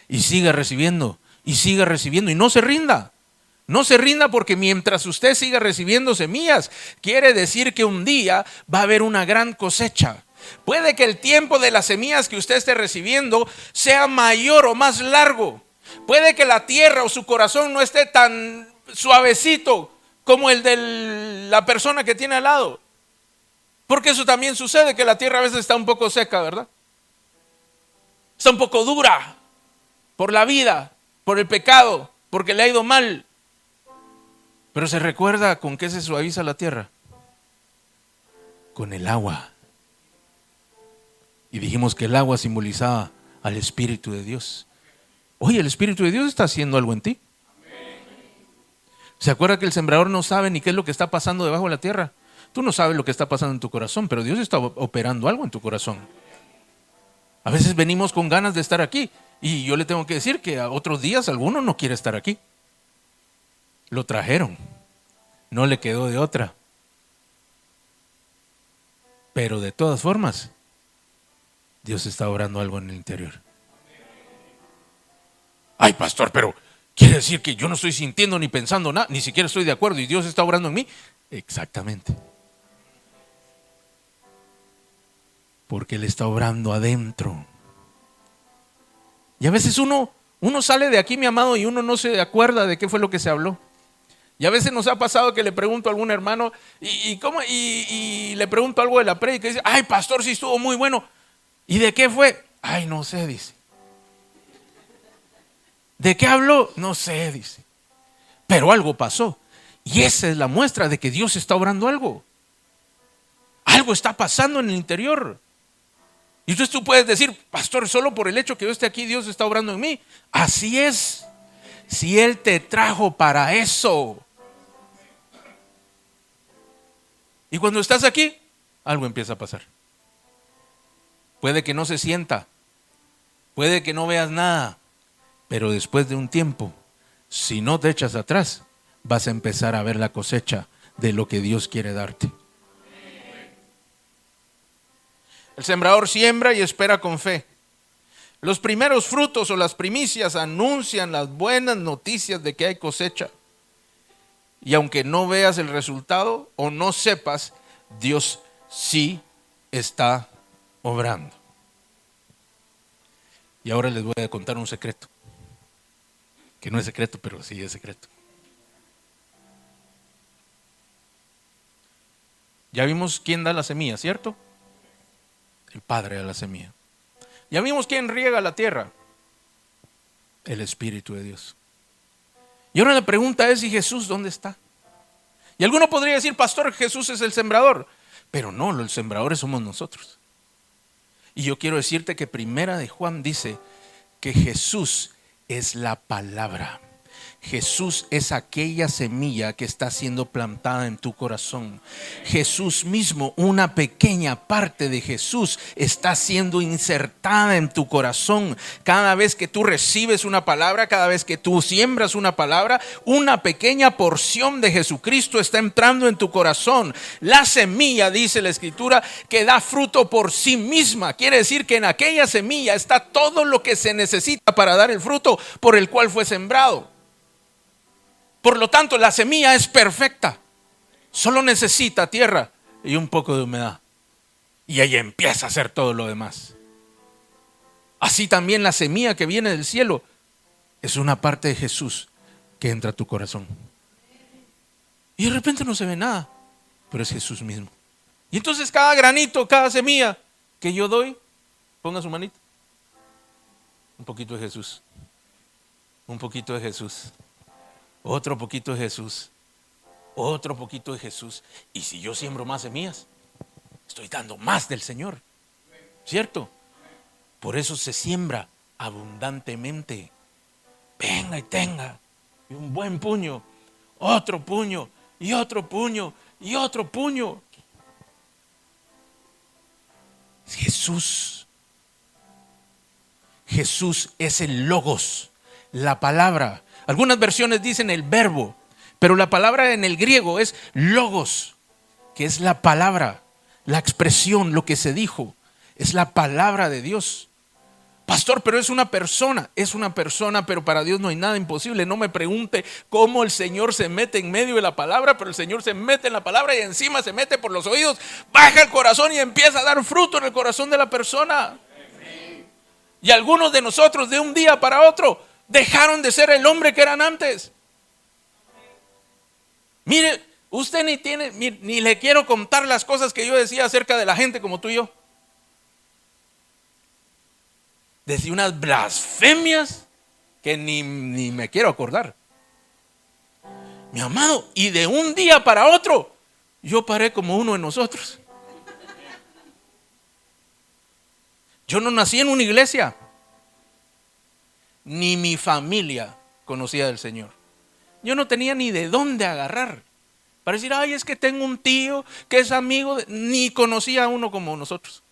Y siga recibiendo, y siga recibiendo, y no se rinda. No se rinda, porque mientras usted siga recibiendo semillas, quiere decir que un día va a haber una gran cosecha. Puede que el tiempo de las semillas que usted esté recibiendo sea mayor o más largo. Puede que la tierra o su corazón no esté tan suavecito como el de la persona que tiene al lado. Porque eso también sucede, que la tierra a veces está un poco seca, ¿verdad? Está un poco dura por la vida, por el pecado, porque le ha ido mal. Pero se recuerda con qué se suaviza la tierra. Con el agua. Y dijimos que el agua simbolizaba al Espíritu de Dios. Oye, el Espíritu de Dios está haciendo algo en ti. ¿Se acuerda que el sembrador no sabe ni qué es lo que está pasando debajo de la tierra? Tú no sabes lo que está pasando en tu corazón, pero Dios está operando algo en tu corazón. A veces venimos con ganas de estar aquí y yo le tengo que decir que a otros días alguno no quiere estar aquí. Lo trajeron, no le quedó de otra. Pero de todas formas, Dios está obrando algo en el interior. Ay, pastor, pero quiere decir que yo no estoy sintiendo ni pensando nada, ni siquiera estoy de acuerdo y Dios está obrando en mí. Exactamente. Porque Él está obrando adentro. Y a veces uno sale de aquí, mi amado, y uno no se acuerda de qué fue lo que se habló. Y a veces nos ha pasado que le pregunto a algún hermano y le pregunto algo de la prédica y dice, ay, pastor, sí estuvo muy bueno. ¿Y de qué fue? Ay, no sé, dice. ¿De qué habló? No sé, dice. Pero algo pasó. Y esa es la muestra de que Dios está obrando algo. Algo está pasando en el interior. Y entonces tú puedes decir, pastor, solo por el hecho que yo esté aquí, Dios está obrando en mí. Así es. Si Él te trajo para eso. Y cuando estás aquí, algo empieza a pasar. Puede que no se sienta. Puede que no veas nada. Pero después de un tiempo, si no te echas atrás, vas a empezar a ver la cosecha de lo que Dios quiere darte. El sembrador siembra y espera con fe. Los primeros frutos o las primicias anuncian las buenas noticias de que hay cosecha. Y aunque no veas el resultado o no sepas, Dios sí está obrando. Y ahora les voy a contar un secreto. Que no es secreto, pero sí es secreto. Ya vimos quién da la semilla, ¿cierto? El Padre da la semilla. Ya vimos quién riega la tierra. El Espíritu de Dios. Y ahora la pregunta es, ¿y Jesús dónde está? Y alguno podría decir, pastor, Jesús es el sembrador. Pero no, los sembradores somos nosotros. Y yo quiero decirte que Primera de Juan dice que Jesús es la palabra. Jesús es aquella semilla que está siendo plantada en tu corazón. Jesús mismo, una pequeña parte de Jesús está siendo insertada en tu corazón. Cada vez que tú recibes una palabra, cada vez que tú siembras una palabra, una pequeña porción de Jesucristo está entrando en tu corazón. La semilla, dice la Escritura, que da fruto por sí misma. Quiere decir que en aquella semilla está todo lo que se necesita para dar el fruto por el cual fue sembrado. Por lo tanto, la semilla es perfecta. Solo necesita tierra y un poco de humedad. Y ahí empieza a hacer todo lo demás. Así también la semilla que viene del cielo es una parte de Jesús que entra a tu corazón. Y de repente no se ve nada, pero es Jesús mismo. Y entonces cada granito, cada semilla que yo doy, ponga su manita. Un poquito de Jesús. Un poquito de Jesús. Otro poquito de Jesús. Otro poquito de Jesús. Y si yo siembro más semillas, estoy dando más del Señor. ¿Cierto? Por eso se siembra abundantemente. Venga y tenga. Y un buen puño. Otro puño. Y otro puño. Y otro puño. Jesús. Jesús es el logos. La palabra. Algunas versiones dicen el verbo, pero la palabra en el griego es logos, que es la palabra, la expresión, lo que se dijo, es la palabra de Dios. Pastor, pero es una persona, pero para Dios no hay nada imposible. No me pregunte cómo el Señor se mete en medio de la palabra, pero el Señor se mete en la palabra y encima se mete por los oídos, baja el corazón y empieza a dar fruto en el corazón de la persona. Y algunos de nosotros de un día para otro dejaron de ser el hombre que eran antes. Mire, usted ni le quiero contar las cosas que yo decía acerca de la gente como tú y yo. Decía unas blasfemias que ni me quiero acordar. Mi amado, y de un día para otro, yo paré como uno de nosotros. Yo no nací en una iglesia. Ni mi familia conocía del Señor. Yo no tenía ni de dónde agarrar para decir, ay, es que tengo un tío que es amigo ni conocía a uno como nosotros.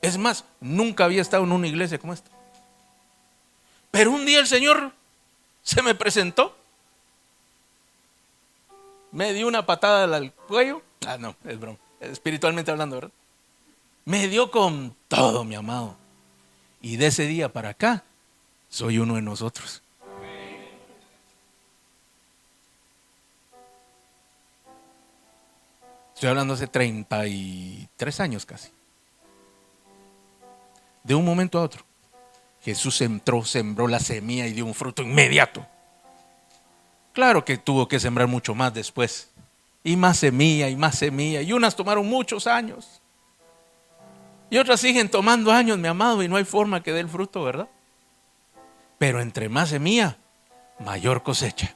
Es más, nunca había estado en una iglesia como esta. Pero un día el Señor se me presentó, me dio una patada al cuello. No, es broma, espiritualmente hablando, ¿verdad? Me dio con todo, mi amado. Y de ese día para acá soy uno de nosotros. Estoy hablando hace 33 años casi. De un momento a otro, Jesús entró, sembró la semilla y dio un fruto inmediato. Claro que tuvo que sembrar mucho más después. Y más semilla y más semilla. Y unas tomaron muchos años. Y otras siguen tomando años, mi amado, y no hay forma que dé el fruto, ¿verdad? Pero entre más semilla, mayor cosecha.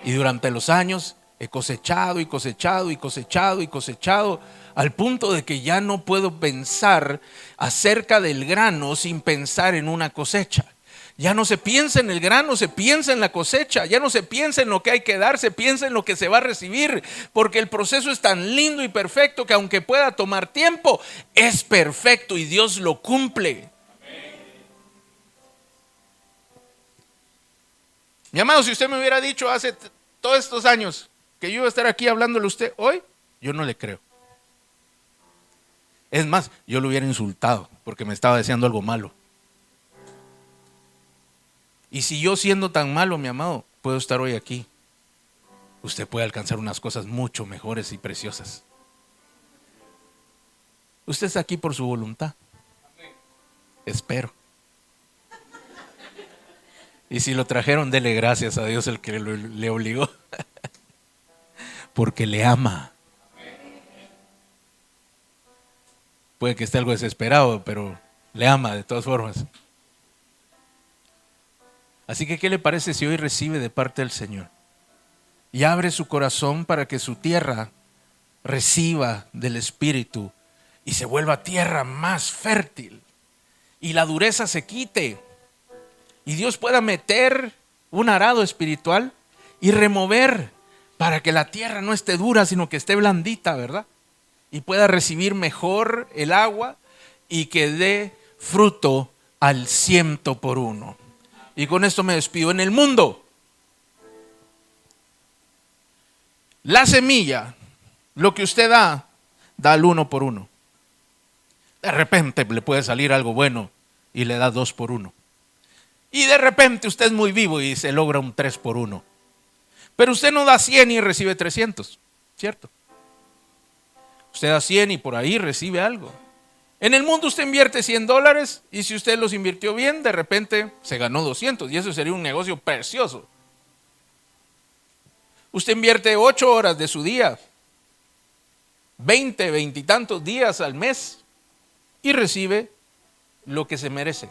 Y durante los años he cosechado y cosechado y cosechado y cosechado, al punto de que ya no puedo pensar acerca del grano sin pensar en una cosecha. Ya no se piensa en el grano, se piensa en la cosecha. Ya no se piensa en lo que hay que dar, se piensa en lo que se va a recibir. Porque el proceso es tan lindo y perfecto que aunque pueda tomar tiempo, es perfecto y Dios lo cumple. Mi amado, si usted me hubiera dicho hace todos estos años que yo iba a estar aquí hablándole a usted hoy, yo no le creo. Es más, yo lo hubiera insultado porque me estaba deseando algo malo. Y si yo siendo tan malo, mi amado, puedo estar hoy aquí, usted puede alcanzar unas cosas mucho mejores y preciosas. Usted está aquí por su voluntad. Espero. Y si lo trajeron, dele gracias a Dios el que le obligó. Porque le ama. Puede que esté algo desesperado, pero le ama de todas formas. Así que, ¿qué le parece si hoy recibe de parte del Señor? Y abre su corazón para que su tierra reciba del Espíritu y se vuelva tierra más fértil. Y la dureza se quite. Y Dios pueda meter un arado espiritual y remover para que la tierra no esté dura, sino que esté blandita, ¿verdad? Y pueda recibir mejor el agua y que dé fruto al 100%. Y con esto me despido. En el mundo, la semilla, lo que usted da al 1%. De repente le puede salir algo bueno y le da 2%. Y de repente usted es muy vivo y se logra un 3%. Pero usted no da 100 y recibe 300, ¿cierto? Usted da 100 y por ahí recibe algo. En el mundo usted invierte $100 y si usted los invirtió bien, de repente se ganó 200 y eso sería un negocio precioso. Usted invierte 8 horas de su día, 20 y tantos días al mes y recibe lo que se merece.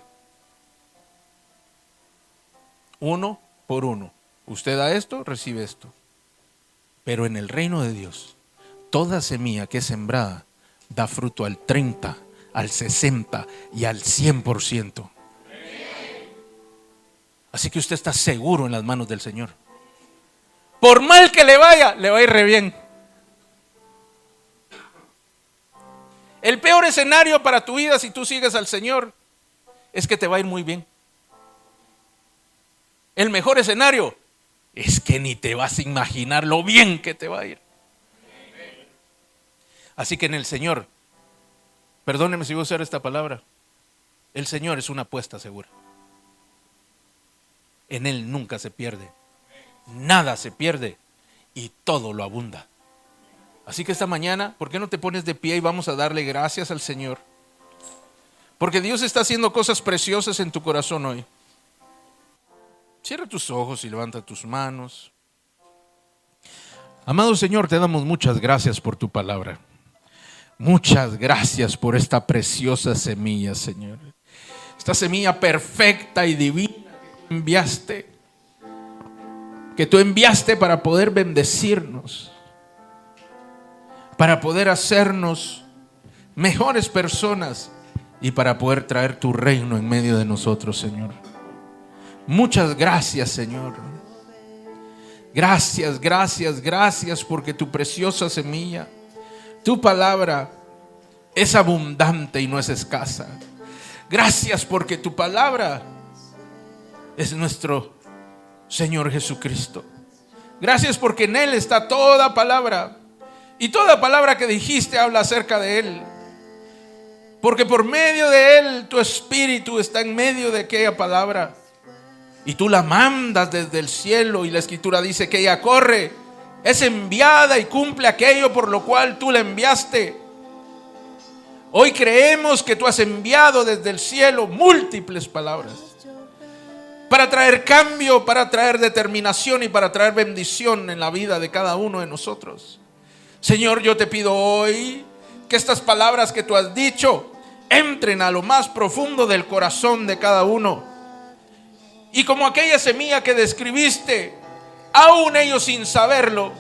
1%. Usted da esto, recibe esto. Pero en el reino de Dios, toda semilla que es sembrada da fruto al 30, al 60 y al 100%. Así que usted está seguro en las manos del Señor. Por mal que le va a ir re bien. El peor escenario para tu vida si tú sigues al Señor es que te va a ir muy bien. El mejor escenario es que ni te vas a imaginar lo bien que te va a ir. Así que en el Señor, perdóneme si voy a usar esta palabra, el Señor es una apuesta segura. En Él nunca se pierde, nada se pierde y todo lo abunda. Así que esta mañana, ¿por qué no te pones de pie y vamos a darle gracias al Señor? Porque Dios está haciendo cosas preciosas en tu corazón hoy. Cierra tus ojos y levanta tus manos. Amado Señor, te damos muchas gracias por tu palabra. Muchas gracias por esta preciosa semilla, Señor. Esta semilla perfecta y divina que tú enviaste para poder bendecirnos, para poder hacernos mejores personas y para poder traer tu reino en medio de nosotros, Señor. Muchas gracias, Señor. Gracias, gracias, gracias porque tu preciosa semilla, tu palabra es abundante y no es escasa. Gracias porque tu palabra es nuestro Señor Jesucristo. Gracias porque en Él está toda palabra y toda palabra que dijiste habla acerca de Él. Porque por medio de Él tu espíritu está en medio de aquella palabra. Y tú la mandas desde el cielo y la escritura dice que ella corre, es enviada y cumple aquello por lo cual tú la enviaste. Hoy creemos que tú has enviado desde el cielo múltiples palabras para traer cambio, para traer determinación y para traer bendición en la vida de cada uno de nosotros. Señor, yo te pido hoy que estas palabras que tú has dicho entren a lo más profundo del corazón de cada uno. Y como aquella semilla que describiste, aún ellos sin saberlo,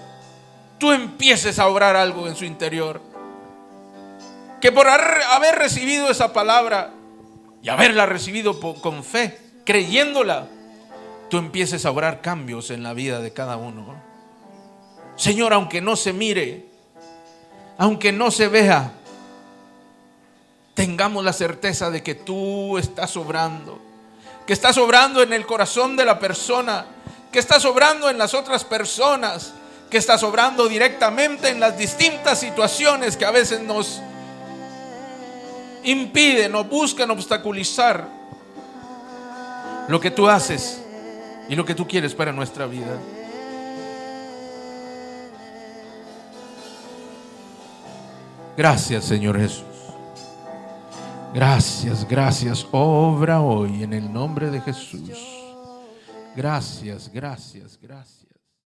tú empieces a obrar algo en su interior. Que por haber recibido esa palabra y haberla recibido con fe, creyéndola, tú empieces a obrar cambios en la vida de cada uno. Señor, aunque no se mire, aunque no se vea, tengamos la certeza de que tú estás obrando. Que estás obrando en el corazón de la persona, que estás obrando en las otras personas, que estás obrando directamente en las distintas situaciones que a veces nos impiden o buscan obstaculizar lo que tú haces y lo que tú quieres para nuestra vida. Gracias, Señor Jesús. Gracias, gracias. Obra hoy en el nombre de Jesús. Gracias, gracias, gracias.